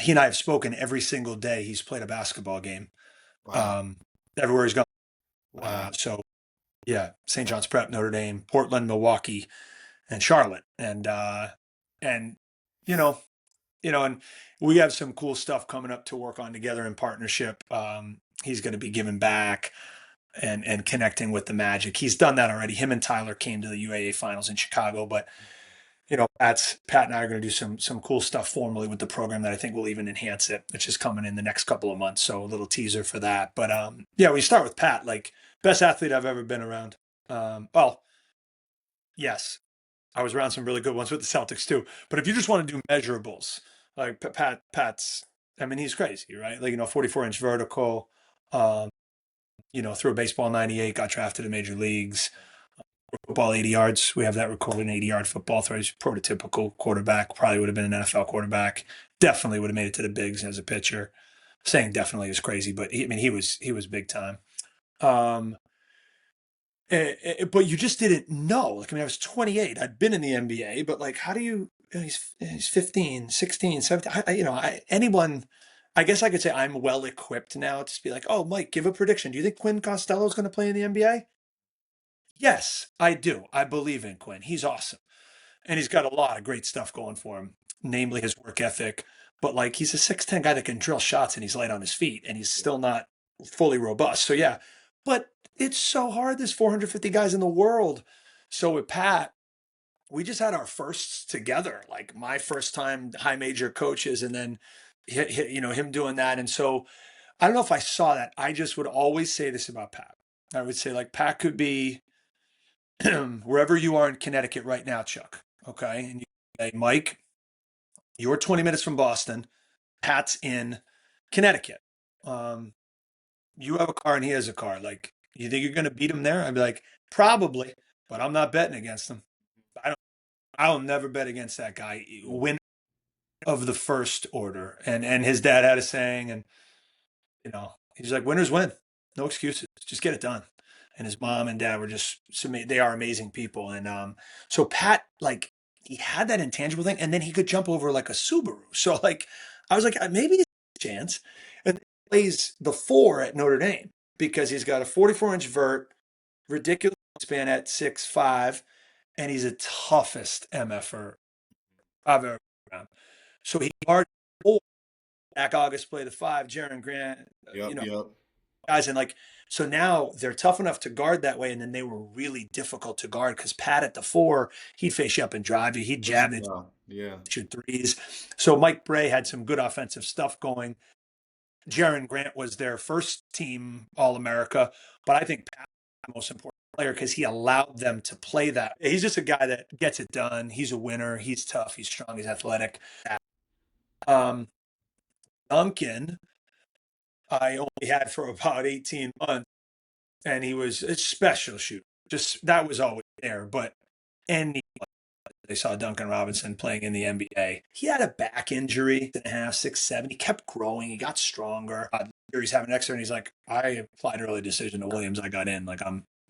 he and I have spoken every single day he's played a basketball game, Wow. um, everywhere he's gone. Wow. So yeah, St. John's Prep, Notre Dame, Portland, Milwaukee, and Charlotte, and you know, and we have some cool stuff coming up to work on together in partnership. He's going to be giving back and connecting with the Magic. He's done that already. Him and Tyler came to the UAA finals in Chicago, but Pat and I are going to do some cool stuff formally with the program that I think will even enhance it, which is coming in the next couple of months. So a little teaser for that. But yeah, we start with Pat, like best athlete I've ever been around. Well, yes, I was around some really good ones with the Celtics too. But if you just want to do measurables, like Pat's, I mean, he's crazy, right? Like 44-inch vertical. Um, threw a baseball 98, got drafted in major leagues. Football 80 yards. We have that recorded, an 80-yard football throw. He's prototypical quarterback. Probably would have been an NFL quarterback. Definitely would have made it to the bigs as a pitcher. Saying definitely is crazy, but he was big time. But you just didn't know. Like, I was 28. I'd been in the NBA, but like, how do he's 15, 16, 17. Anyone, I guess I could say I'm well equipped now to be like, oh, Mike, give a prediction. Do you think Quinn Costello is going to play in the NBA? Yes, I do. I believe in Quinn. He's awesome. And he's got a lot of great stuff going for him, namely his work ethic. But like, he's a 6'10" guy that can drill shots and he's light on his feet and he's still not fully robust. So yeah, but it's so hard. There's 450 guys in the world. So with Pat, we just had our firsts together, like my first time high major coaches, and then him doing that. And so I don't know if I saw that. I just would always say this about Pat. I would say, like, Pat could be wherever you are in Connecticut right now, Chuck. Okay. And you say, Mike, you're 20 minutes from Boston. Pat's in Connecticut. You have a car and he has a car. Like, You think you're going to beat him there? I'd be like, probably, but I'm not betting against him. I don't. I'll never bet against that guy. Win of the first order, and his dad had a saying, and he's like, winners win, no excuses, just get it done. And his mom and dad were just they are amazing people, and so Pat, like, he had that intangible thing, and then he could jump over like a Subaru. So like, I was like, maybe it's a chance, and he plays the 4 at Notre Dame because he's got a 44-inch vert, ridiculous span at 6'5", and he's the toughest MFer I've ever been around. So he guarded 4. Zach August played the 5, Jaron Grant, Yep, yep. guys, and like, so now they're tough enough to guard that way, and then they were really difficult to guard because Pat at the 4, he'd face you up and drive you, he'd jab it, Yeah. shoot threes. So Mike Bray had some good offensive stuff going. Jaron Grant was their first team All-America, but I think Pat was the most important player because he allowed them to play that. He's just a guy that gets it done. He's a winner. He's tough. He's strong. He's athletic. Duncan, I only had for about 18 months, and he was a special shooter. Just that was always there. But they saw Duncan Robinson playing in the NBA. He had a back injury, 6.5, 6'7". He kept growing. He got stronger. He's having an extra, and he's like, I applied early decision to Williams. I got in. Like,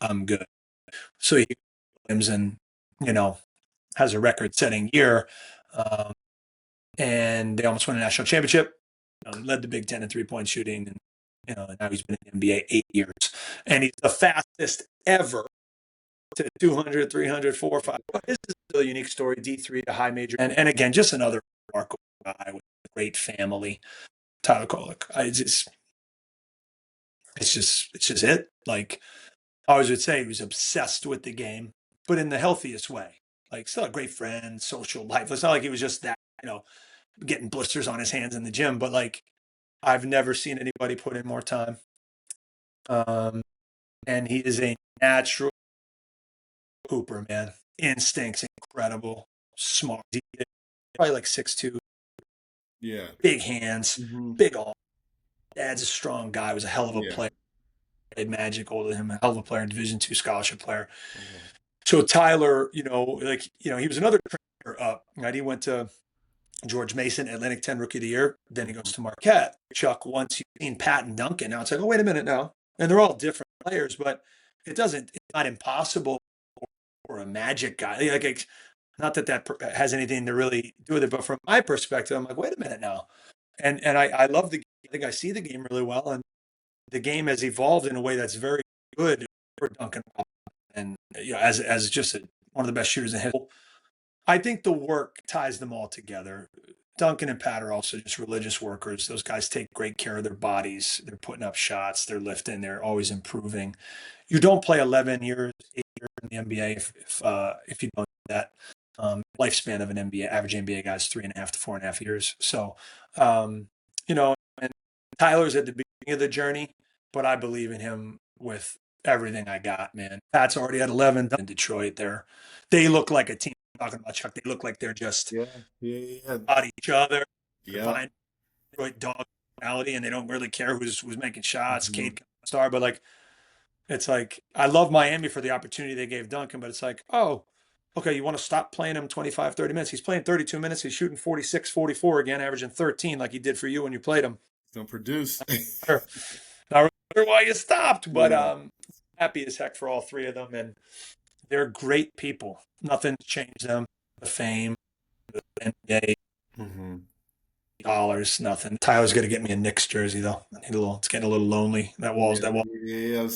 I'm good. So he Williams, and has a record-setting year, and they almost won a national championship. Led the Big Ten in three-point shooting, and now he's been in the NBA 8 years, and he's the fastest ever to 200, 300, 4, 5. This is a really unique story. D3 to high major, and again, just another remarkable guy with a great family. Tyler Kolek. It's just it. Like, I always would say, he was obsessed with the game, but in the healthiest way. Like, still a great friend, social life. It's not like he was just that, getting blisters on his hands in the gym, but like, I've never seen anybody put in more time. And he is a natural hooper, man. Instincts incredible, smart. Probably like 6'2". Yeah. Big hands, big arm. Dad's a strong guy. Was a hell of a player. Played Magic, older than him, a hell of a player, Division II scholarship player. So Tyler, he was another trainer up. Right, he went to George Mason, Atlantic 10 Rookie of the Year. Then he goes to Marquette. Chuck, once you've seen Pat and Duncan, now it's like, oh, wait a minute now. And they're all different players, but it's not impossible for a Magic guy. Like, not that has anything to really do with it, but from my perspective, I'm like, wait a minute now. And I love the game. I think I see the game really well. And the game has evolved in a way that's very good for Duncan. And as just one of the best shooters in history. I think the work ties them all together. Duncan and Pat are also just religious workers. Those guys take great care of their bodies. They're putting up shots. They're lifting. They're always improving. You don't play 11 years, 8 years in the NBA if you don't do that. Lifespan of an average NBA guy is 3.5 to 4.5 years. So, and Tyler's at the beginning of the journey, but I believe in him with everything I got, man. Pat's already at 11 in Detroit. They look like a team. Talking about Chuck, they look like they're just about each other. Combined Detroit dog personality, and they don't really care who's making shots. Cade star, but like, it's like, I love Miami for the opportunity they gave Duncan, but it's like, oh, okay, you want to stop playing him 25, 30 minutes. He's playing 32 minutes. He's shooting 46, 44 again, averaging 13 like he did for you when you played him. Don't produce. Not really sure why you stopped, but happy as heck for all three of them, and they're great people. Nothing's changed them. The fame, the NBA, dollars, nothing. Tyler's going to get me a Knicks jersey though. It's getting a little lonely. That wall. Yeah.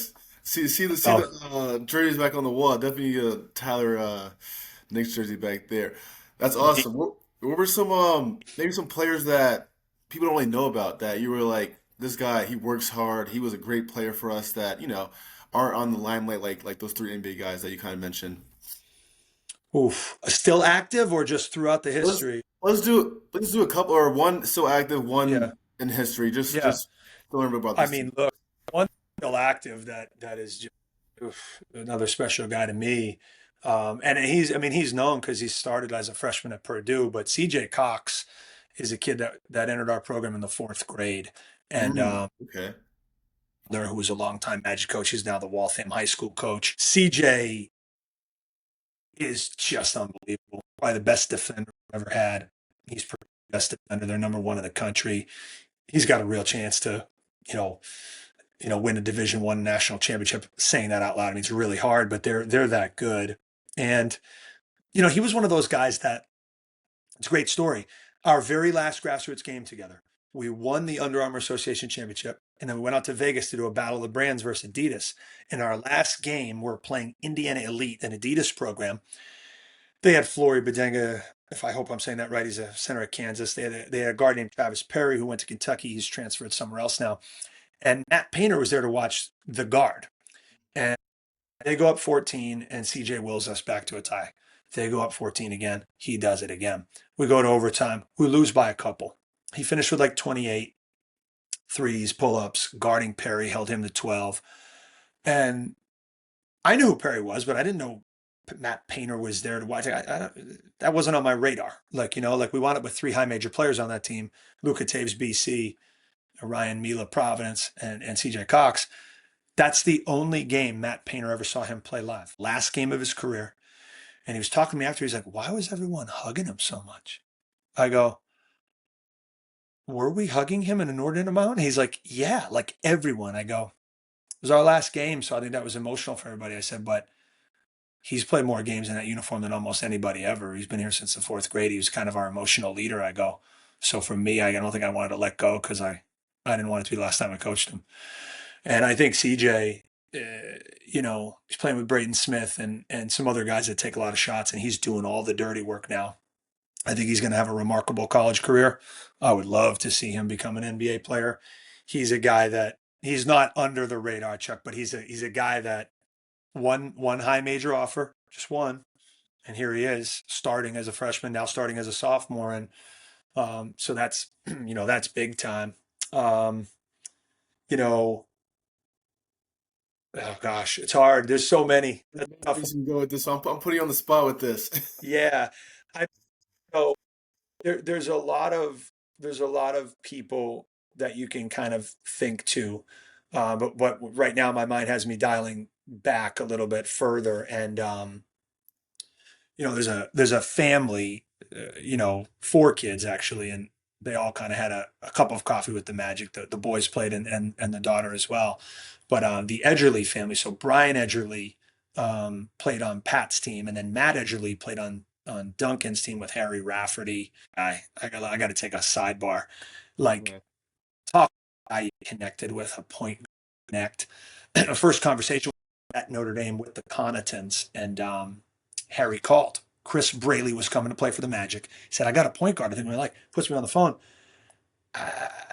See the jerseys back on the wall. Definitely Tyler Knicks jersey back there. That's awesome. What were some maybe some players that people don't really know about that you were like, this guy, he works hard. He was a great player for us that aren't on the limelight like those 3 NBA guys that you kind of mentioned. Oof. Still active or just throughout the history? Let's do a couple, or one still active, one in history. Just learn about this. I mean, look, one still active that is just another special guy to me. And he's known because he started as a freshman at Purdue, but CJ Cox is a kid that entered our program in the 4th grade. And who was a longtime Magic coach. He's now the Waltham High School coach. CJ is just unbelievable. Probably the best defender we've ever had. He's the best defender. They're number one in the country. He's got a real chance to, you know, win a Division One national championship. Saying that out loud, I mean, it's really hard, but they're that good. And he was one of those guys that, it's a great story. Our very last grassroots game together, we won the Under Armour Association Championship, and then we went out to Vegas to do a battle of the brands versus Adidas. In our last game, we're playing Indiana Elite, an Adidas program. They had Flory Bedenga, if I hope I'm saying that right. He's a center at Kansas. They had a guard named Travis Perry who went to Kentucky. He's transferred somewhere else now. And Matt Painter was there to watch the guard. And they go up 14, and CJ wills us back to a tie. They go up 14 again. He does it again. We go to overtime. We lose by a couple. He finished with like 28 threes, pull-ups, guarding Perry, held him to 12. And I knew who Perry was, but I didn't know Matt Painter was there to watch. That wasn't on my radar. Like we wound up with 3 high major players on that team: Luka Taves, BC, Ryan Mila, Providence, and CJ Cox. That's the only game Matt Painter ever saw him play live. Last game of his career. And he was talking to me after. He's like, why was everyone hugging him so much? I go, were we hugging him in an inordinate amount? He's like, yeah, like everyone. I go, it was our last game, so I think that was emotional for everybody. I said, but he's played more games in that uniform than almost anybody ever. He's been here since the 4th grade. He was kind of our emotional leader. I go, so for me, I don't think I wanted to let go because I didn't want it to be the last time I coached him. And I think CJ, he's playing with Braden Smith and some other guys that take a lot of shots, and he's doing all the dirty work now. I think he's going to have a remarkable college career. I would love to see him become an NBA player. He's a guy that he's not under the radar, Chuck, but he's a guy that one high major offer, just one, and here he is starting as a freshman, now starting as a sophomore, and so that's that's big time. Oh gosh, it's hard. There's so many. That's tough. You can go with this. I'm putting you on the spot with this. Yeah, I know there's a lot of people that you can kind of think to, but what right now my mind has me dialing back a little bit further, and there's a family, 4 kids actually, and they all kind of had a cup of coffee with the Magic. The boys played and the daughter as well. But the Edgerly family, so Brian Edgerly played on Pat's team, and then Matt Edgerly played on Duncan's team with Harry Rafferty. I got to take a sidebar. Talk I connected with a point connect. First conversation at Notre Dame with the Connaughtons, and Harry called. Chris Braley was coming to play for the Magic. He said, I got a point guard I think we like. Puts me on the phone.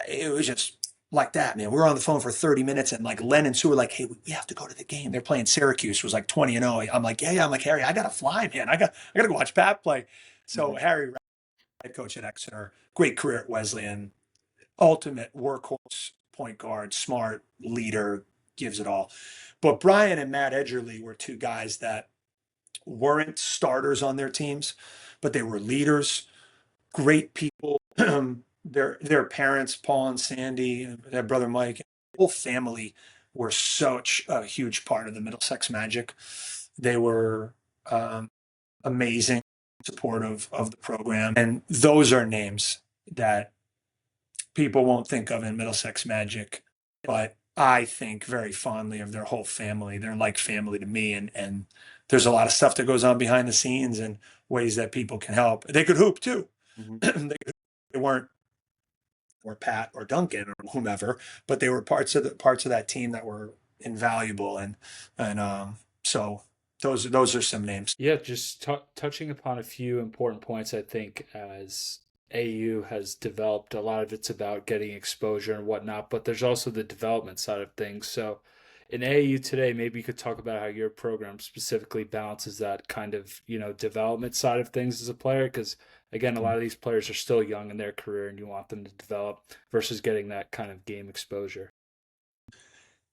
It was just like that, man. We were on the phone for 30 minutes, and like Len and Sue were like, hey, we have to go to the game. They're playing Syracuse, was like 20-0. I'm like, yeah. I'm like, Harry, I got to fly, man. I got to go watch Pat play. So Harry, head coach at Exeter, great career at Wesleyan, ultimate workhorse, point guard, smart, leader, gives it all. But Brian and Matt Edgerly were 2 guys that weren't starters on their teams, but they were leaders, great people. Their parents, Paul and Sandy, and their brother Mike, the whole family were such a huge part of the Middlesex Magic. They were amazing, supportive of the program. And those are names that people won't think of in Middlesex Magic, but I think very fondly of their whole family. They're like family to me, and there's a lot of stuff that goes on behind the scenes and ways that people can help. They could hoop too. They weren't or Pat or Duncan or whomever, but they were parts of that team that were invaluable, and so those are some names. Yeah, just touching upon a few important points. I think as AU has developed, a lot of it's about getting exposure and whatnot, but there's also the development side of things. So in AAU today, maybe you could talk about how your program specifically balances that kind of, development side of things as a player. Because again, a lot of these players are still young in their career and you want them to develop versus getting that kind of game exposure.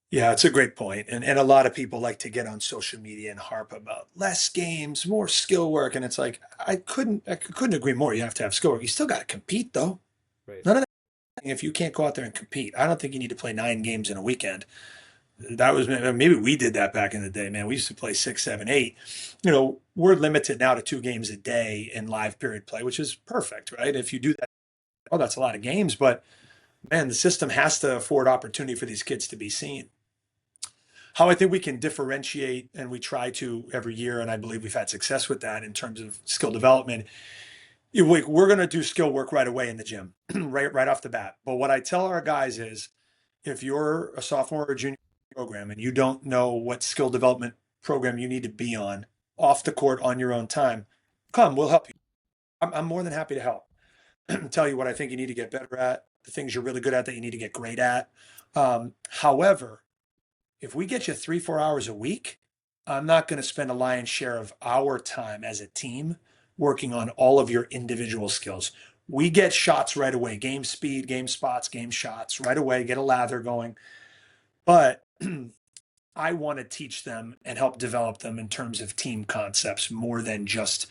Yeah, it's a great point. And a lot of people like to get on social media and harp about less games, more skill work. And it's like, I couldn't agree more. You have to have skill work. You still got to compete though. Right. None of that if you can't go out there and compete, I don't think you need to play 9 games in a weekend. That was maybe we did that back in the day, man. We used to play 6, 7, 8. We're limited now to 2 games a day in live period play, which is perfect, right? If you do that, oh, that's a lot of games, but man, the system has to afford opportunity for these kids to be seen. How I think we can differentiate, and we try to every year, and I believe we've had success with that in terms of skill development. We're going to do skill work right away in the gym, right off the bat. But what I tell our guys is, if you're a sophomore or junior program and you don't know what skill development program you need to be on off the court on your own time, come, we'll help you. I'm more than happy to help. Tell you what I think you need to get better at, the things you're really good at that you need to get great at. However, if we get you 3-4 hours a week, I'm not going to spend a lion's share of our time as a team working on all of your individual skills. We get shots right away, game speed, game spots, game shots right away, get a lather going. But I want to teach them and help develop them in terms of team concepts more than just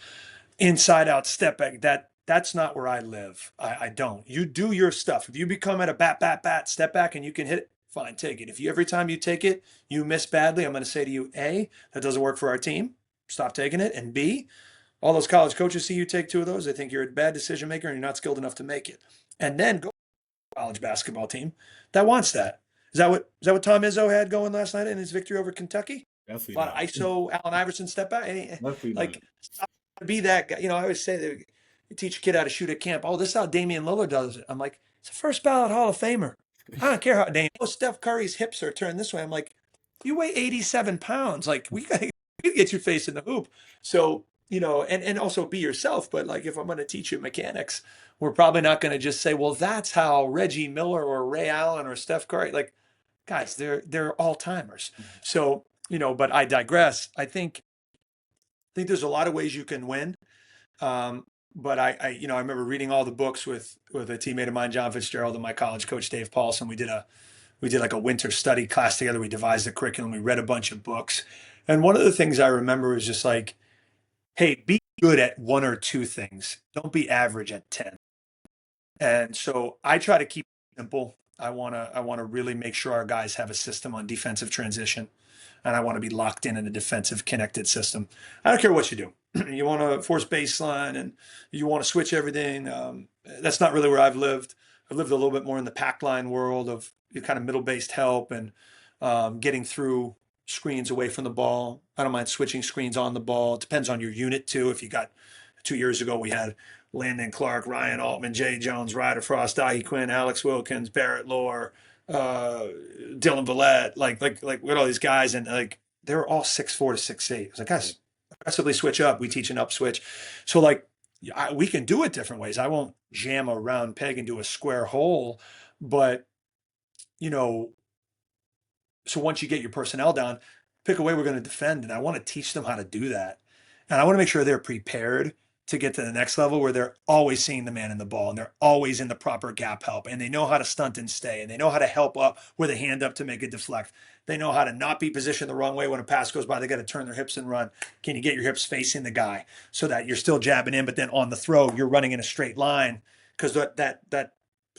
inside out step back. That's not where I live. I don't. You do your stuff. If you become at a bat, step back and you can hit it, fine, take it. If you every time you take it, you miss badly, I'm going to say to you, A, that doesn't work for our team. Stop taking it. And B, all those college coaches see you take 2 of those, they think you're a bad decision maker and you're not skilled enough to make it. And then go to a college basketball team that wants that. Is that what Tom Izzo had going last night in his victory over Kentucky? Definitely A lot of not. ISO, Allen Iverson step back. Definitely not. Like, stop trying to be that guy. I always say that you teach a kid how to shoot at camp. Oh, this is how Damian Lillard does it. I'm like, it's a first ballot Hall of Famer. I don't care how Damian. Oh, Steph Curry's hips are turned this way. I'm like, you weigh 87 pounds. Like, we got to get your face in the hoop. So, and also be yourself. But like, if I'm going to teach you mechanics, we're probably not going to just say, well, that's how Reggie Miller or Ray Allen or Steph Curry, like, guys, they're all timers. So, but I digress. I think there's a lot of ways you can win. Um, but I remember reading all the books with a teammate of mine, John Fitzgerald, and my college coach, Dave Paulson. We did like a winter study class together. We devised a curriculum. We read a bunch of books. And one of the things I remember was just like, hey, be good at 1 or 2 things. Don't be average at 10. And so I try to keep it simple. I want to really make sure our guys have a system on defensive transition, and I want to be locked in a defensive connected system. I don't care what you do. You want to force baseline and you want to switch everything. That's not really where I've lived. I've lived a little bit more in the pack line world of kind of middle based help and getting through screens away from the ball. I don't mind switching screens on the ball. It depends on your unit too. If you got 2 years ago, we had Landon Clark, Ryan Altman, Jay Jones, Ryder Frost, Dahi Quinn, Alex Wilkins, Barrett Lohr, Dylan Villette, like with all these guys, and like they were all 6'4" to 6'8". I was like, guys, aggressively switch up. We teach an up switch, so like we can do it different ways. I won't jam a round peg into a square hole, but so once you get your personnel down, pick a way we're going to defend, and I want to teach them how to do that, and I want to make sure they're prepared to get to the next level where they're always seeing the man in the ball and they're always in the proper gap help and they know how to stunt and stay and they know how to help up with a hand up to make a deflect. They know how to not be positioned the wrong way when a pass goes by. They got to turn their hips and run. Can you get your hips facing the guy so that you're still jabbing in, but then on the throw, you're running in a straight line? Because that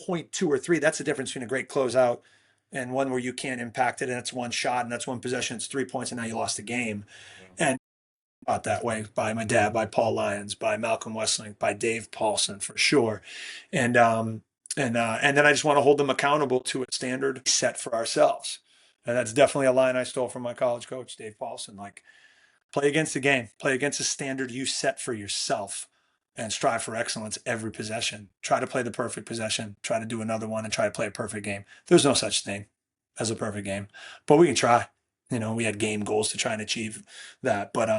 point 2 or 3, that's the difference between a great closeout and one where you can't impact it and it's one shot and that's one possession, it's 3 points and now you lost the game. And that way by my dad, by Paul Lyons, by Malcolm Westling, by Dave Paulson for sure. And then I just want to hold them accountable to a standard set for ourselves. And that's definitely a line I stole from my college coach, Dave Paulson. Like, play against the game, play against a standard you set for yourself and strive for excellence every possession. Try to play the perfect possession, try to do another one and try to play a perfect game. There's no such thing as a perfect game, but we can try. We had game goals to try and achieve that. But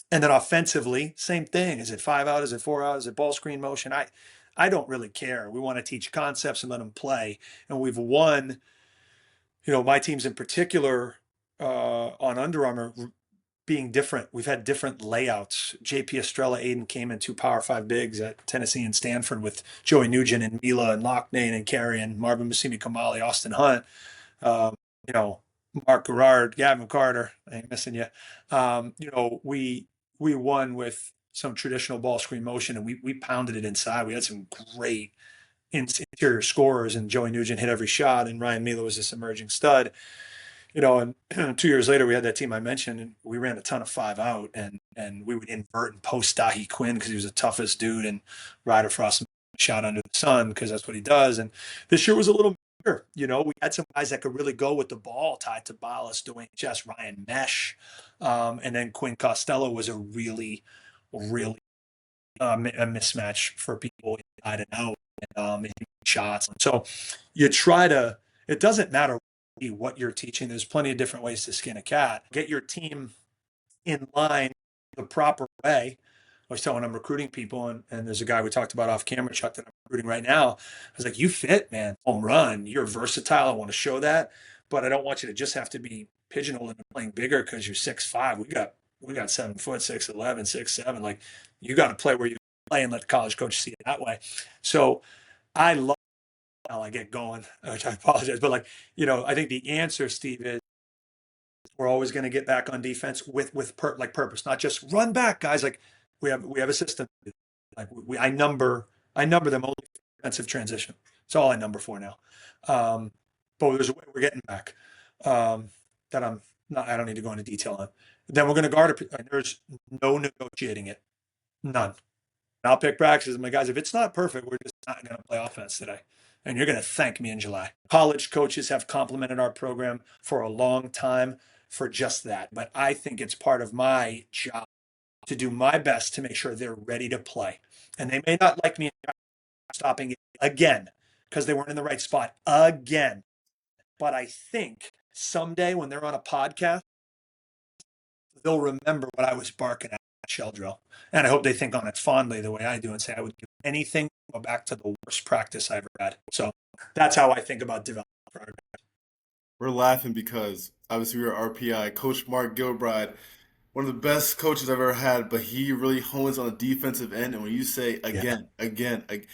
and then offensively, same thing. Is it 5 out? Is it 4 out? Is it ball screen motion? I don't really care. We want to teach concepts and let them play. And we've won, my teams in particular on Under Armour being different. We've had different layouts. JP Estrella Aiden came in 2 Power 5 bigs at Tennessee and Stanford with Joey Nugent and Mila and Locknane and Carey and Marvin Musimi Kamali, Austin Hunt, Mark Garrard, Gavin Carter. I ain't missing you. We won with some traditional ball screen motion and we pounded it inside. We had some great interior scorers, and Joey Nugent hit every shot, and Ryan Mila was this emerging stud. And 2 years later, we had that team I mentioned, and we ran a ton of 5-out, and we would invert and post Dahi Quinn because he was the toughest dude, and Ryder Frost shot under the sun because that's what he does. And this year was a little better. We had some guys that could really go with the ball, tied to Ballas, Dwayne Chess, Ryan Mesh, and then Quinn Costello was a really, really a mismatch for people inside and out, and shots. So you try to. It doesn't matter what you're teaching. There's plenty of different ways to skin a cat. Get your team in line the proper way. I was telling I'm recruiting people, and there's a guy we talked about off camera, Chuck, that I'm recruiting right now. I was like, you fit, man. Home run. You're versatile. I want to show that. But I don't want you to just have to be pigeonholed into playing bigger because you're 6'5". We got 7 foot, 6'11", 6'7". Like, you got to play where you play and let the college coach see it that way. So I love how I get going, which I apologize. But I think the answer, Steve, is we're always going to get back on defense with purpose, not just run back, guys. Like we have a system. Like I number them only defensive transition. It's all I number for now. But there's a way we're getting back that I don't need to go into detail on. Then we're going to guard it. There's no negotiating it. None. I'll pick practices. My guys, if it's not perfect, we're just not going to play offense today. And you're going to thank me in July. College coaches have complimented our program for a long time for just that. But I think it's part of my job to do my best to make sure they're ready to play. And they may not like me stopping it again because they weren't in the right spot again. But I think someday when they're on a podcast, they'll remember what I was barking at shell drill. And I hope they think on it fondly the way I do and say I would give anything to go back to the worst practice I ever had. So that's how I think about development. We're laughing because obviously we were RPI. Coach Mark Gilbride, one of the best coaches I've ever had, but he really hones on the defensive end. And when you say again, like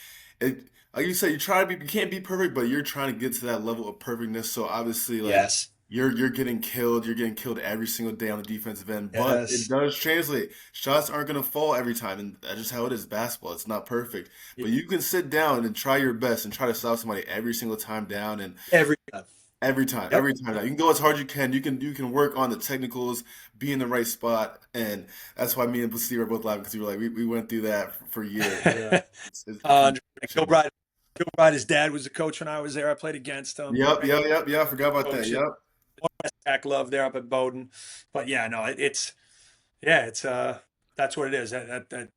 you said, you can't be perfect, but you're trying to get to that level of perfectness. So obviously, Yes. you're getting killed. You're getting killed every single day on the defensive end, but Yes. it does translate. Shots aren't going to fall every time, and that's just how it is. Basketball, it's not perfect, but you can sit down and try your best and try to stop somebody every single time down, and Every time. every time, Yep. every time. You can go as hard as you can. You can work on the technicals, be in the right spot, and that's why me and Steve are both laughing because we were like we went through that for years. Yeah. Gilbride, his dad was a coach when I was there. I played against him. Yep. I forgot about that. Coach Yep. Nescac love there up at Bowdoin. But yeah, no, it's that's what it is. That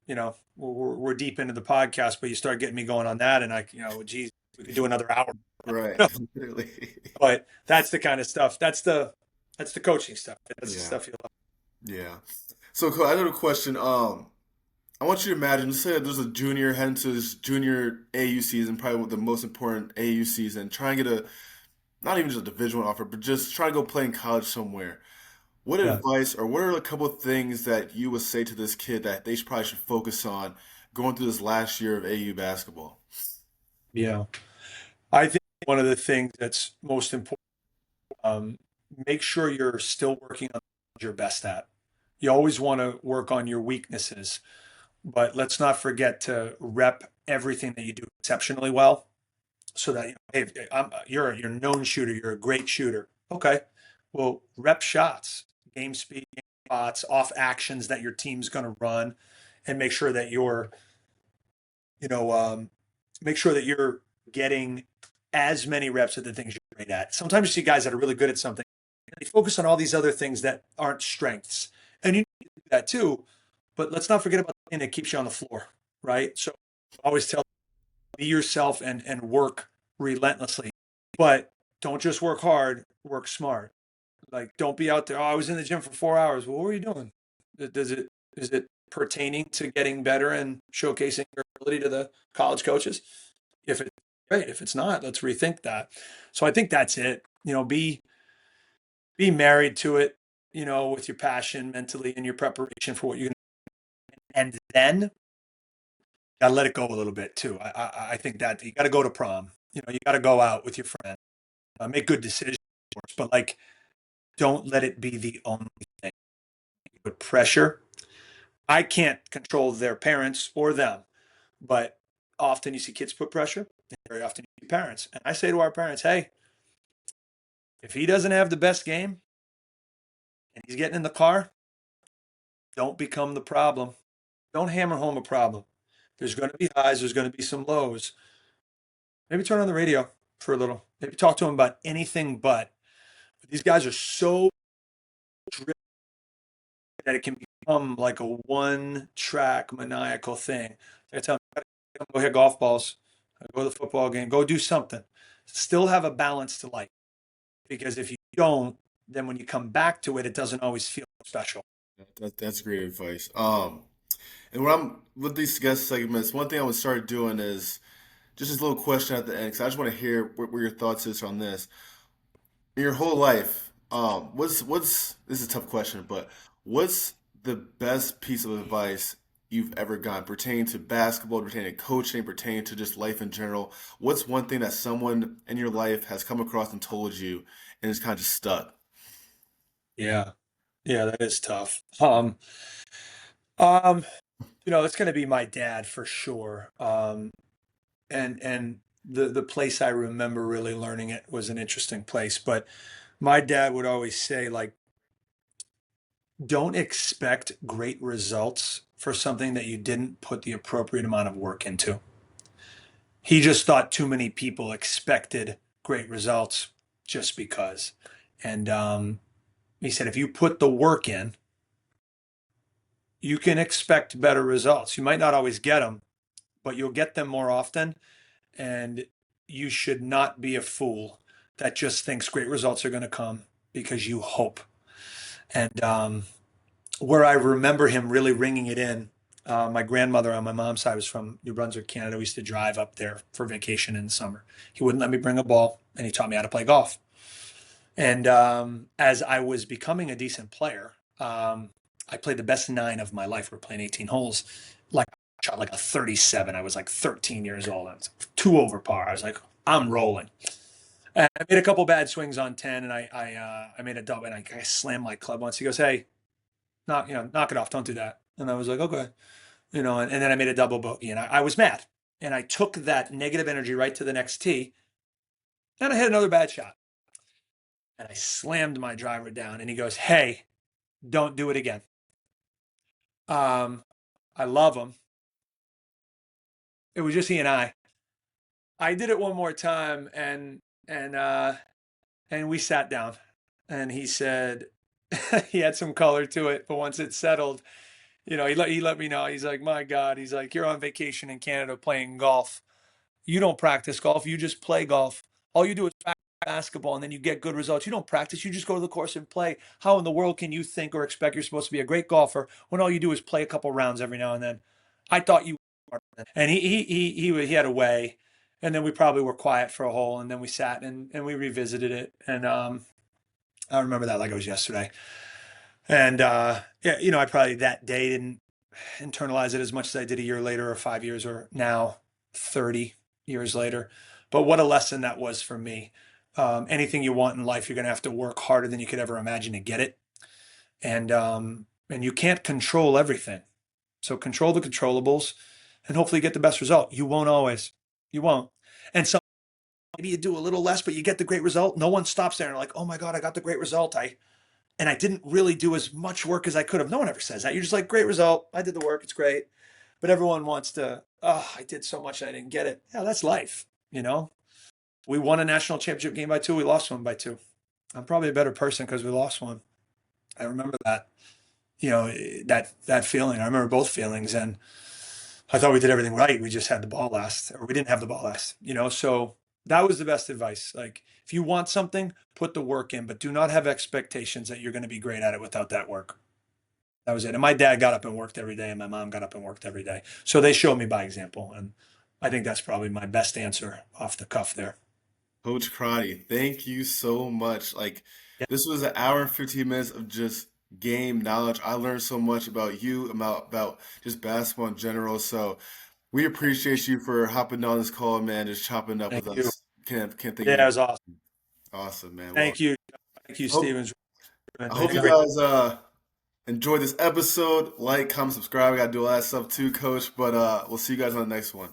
we're deep into the podcast, but you start getting me going on that, and geez, we could do another hour. Right. Literally. But that's the kind of stuff. That's the coaching stuff. That's the Yeah. stuff you love. Yeah. So, Cole, I have a question. I want you to imagine, let's say there's a junior heading to his junior AAU season, probably the most important AAU season, try and get not even just a Division I offer, but just try to go play in college somewhere. What Yeah. advice or what are a couple of things that you would say to this kid that they probably should focus on going through this last year of AAU basketball? Yeah. I think one of the things that's most important, make sure you're still working on what you're best at. You always want to work on your weaknesses, but let's not forget to rep everything that you do exceptionally well so that, hey, you're a known shooter, you're a great shooter. Okay. Well, rep shots, game speed, game spots, off actions that your team's going to run, and make sure that you're getting as many reps of the things you're great at. Sometimes you see guys that are really good at something, and they focus on all these other things that aren't strengths. And you need to do that too, but let's not forget about the thing that keeps you on the floor, right? So I always tell you, be yourself and work relentlessly, but don't just work hard, work smart. Like, don't be out there, oh, I was in the gym for 4 hours. Well, what were you doing? Is it pertaining to getting better and showcasing your ability to the college coaches? If it's great, if it's not, let's rethink that. So I think that's it. Be married to it, with your passion mentally and your preparation for what you're going to, and then gotta let it go a little bit too. I think that you got to go to prom. You got to go out with your friend, make good decisions, but don't let it be the only thing. Put pressure. I can't control their parents or them, but often you see kids put pressure. very often parents. And I say to our parents, hey, if he doesn't have the best game and he's getting in the car, don't become the problem. Don't hammer home a problem. There's going to be highs, there's going to be some lows. Maybe turn on the radio for a little. Maybe talk to him about anything but. These guys are so driven that it can become like a one-track maniacal thing. I tell them, go hit golf balls, go to the football game, go do something. Still have a balance to life. Because if you don't, then when you come back to it, it doesn't always feel special. That's great advice. And when I'm with these guest segments, one thing I would start doing is just this little question at the end, because I just want to hear what your thoughts is on this. In your whole life, what's this is a tough question, but what's the best piece of advice you've ever gotten pertaining to basketball, pertaining to coaching, pertaining to just life in general? What's one thing that someone in your life has come across and told you and it's kind of just stuck? Yeah. Yeah, that is tough. Um, it's going to be my dad for sure. And the place I remember really learning it was an interesting place. But my dad would always say, like, don't expect great results for something that you didn't put the appropriate amount of work into. He just thought too many people expected great results just because. And he said, if you put the work in, you can expect better results. You might not always get them, but you'll get them more often. And you should not be a fool that just thinks great results are going to come because you hope. And where I remember him really ringing it in, my grandmother on my mom's side was from New Brunswick, Canada. We used to drive up there for vacation in the summer. He wouldn't let me bring a ball, and he taught me how to play golf. And as I was becoming a decent player, I played the best nine of my life. We're playing 18 holes. Like, I shot like a 37. I was like 13 years old. I was 2 over par. I was like, I'm rolling. And I made a couple bad swings on 10, and I made a double, and I slammed my club once. He goes, hey, knock it off. Don't do that. And I was like, okay. And then I made a double bogey, and I was mad. And I took that negative energy right to the next tee, and I hit another bad shot. And I slammed my driver down, and he goes, hey, don't do it again. I love him. It was just he and I. I did it one more time, and we sat down, and he said he had some color to it, but once it settled, he let me know. He's like, my God, he's like, you're on vacation in Canada playing golf. You don't practice golf. You just play golf. All you do is practice basketball, and then you get good results. You don't practice. You just go to the course and play. How in the world can you think or expect you're supposed to be a great golfer when all you do is play a couple rounds every now and then? I thought you were. And he had a way. And then we probably were quiet for a hole, and then we sat and we revisited it. And I remember that like it was yesterday. And yeah, I probably that day didn't internalize it as much as I did a year later or 5 years or now 30 years later. But what a lesson that was for me. Anything you want in life, you're going to have to work harder than you could ever imagine to get it. And you can't control everything. So control the controllables and hopefully get the best result. You won't always. You won't. And so maybe you do a little less, but you get the great result. No one stops there and like, oh my God, I got the great result. I didn't really do as much work as I could have. No one ever says that. You're just like, great result. I did the work. It's great. But everyone wants to, oh, I did so much. I didn't get it. Yeah, that's life. We won a national championship game by 2. We lost one by 2. I'm probably a better person because we lost one. I remember that, that feeling. I remember both feelings. And I thought we did everything right. We just had the ball last, or we didn't have the ball last, so that was the best advice. Like, if you want something, put the work in, but do not have expectations that you're going to be great at it without that work. That was it. And my dad got up and worked every day, and my mom got up and worked every day. So they showed me by example. And I think that's probably my best answer off the cuff there. Coach Crotty, thank you so much. Like, Yeah. this was an hour and 15 minutes of just game knowledge. I learned so much about you, about just basketball in general. So we appreciate you for hopping on this call, man, just chopping up with Thank you. us. Can't think Yeah, of it was awesome. awesome, man. Well, Thank you. Thank you, hope Stevens. I hope you guys enjoyed this episode. Like, comment, subscribe. We gotta do all that stuff too, Coach. But we'll see you guys on the next one.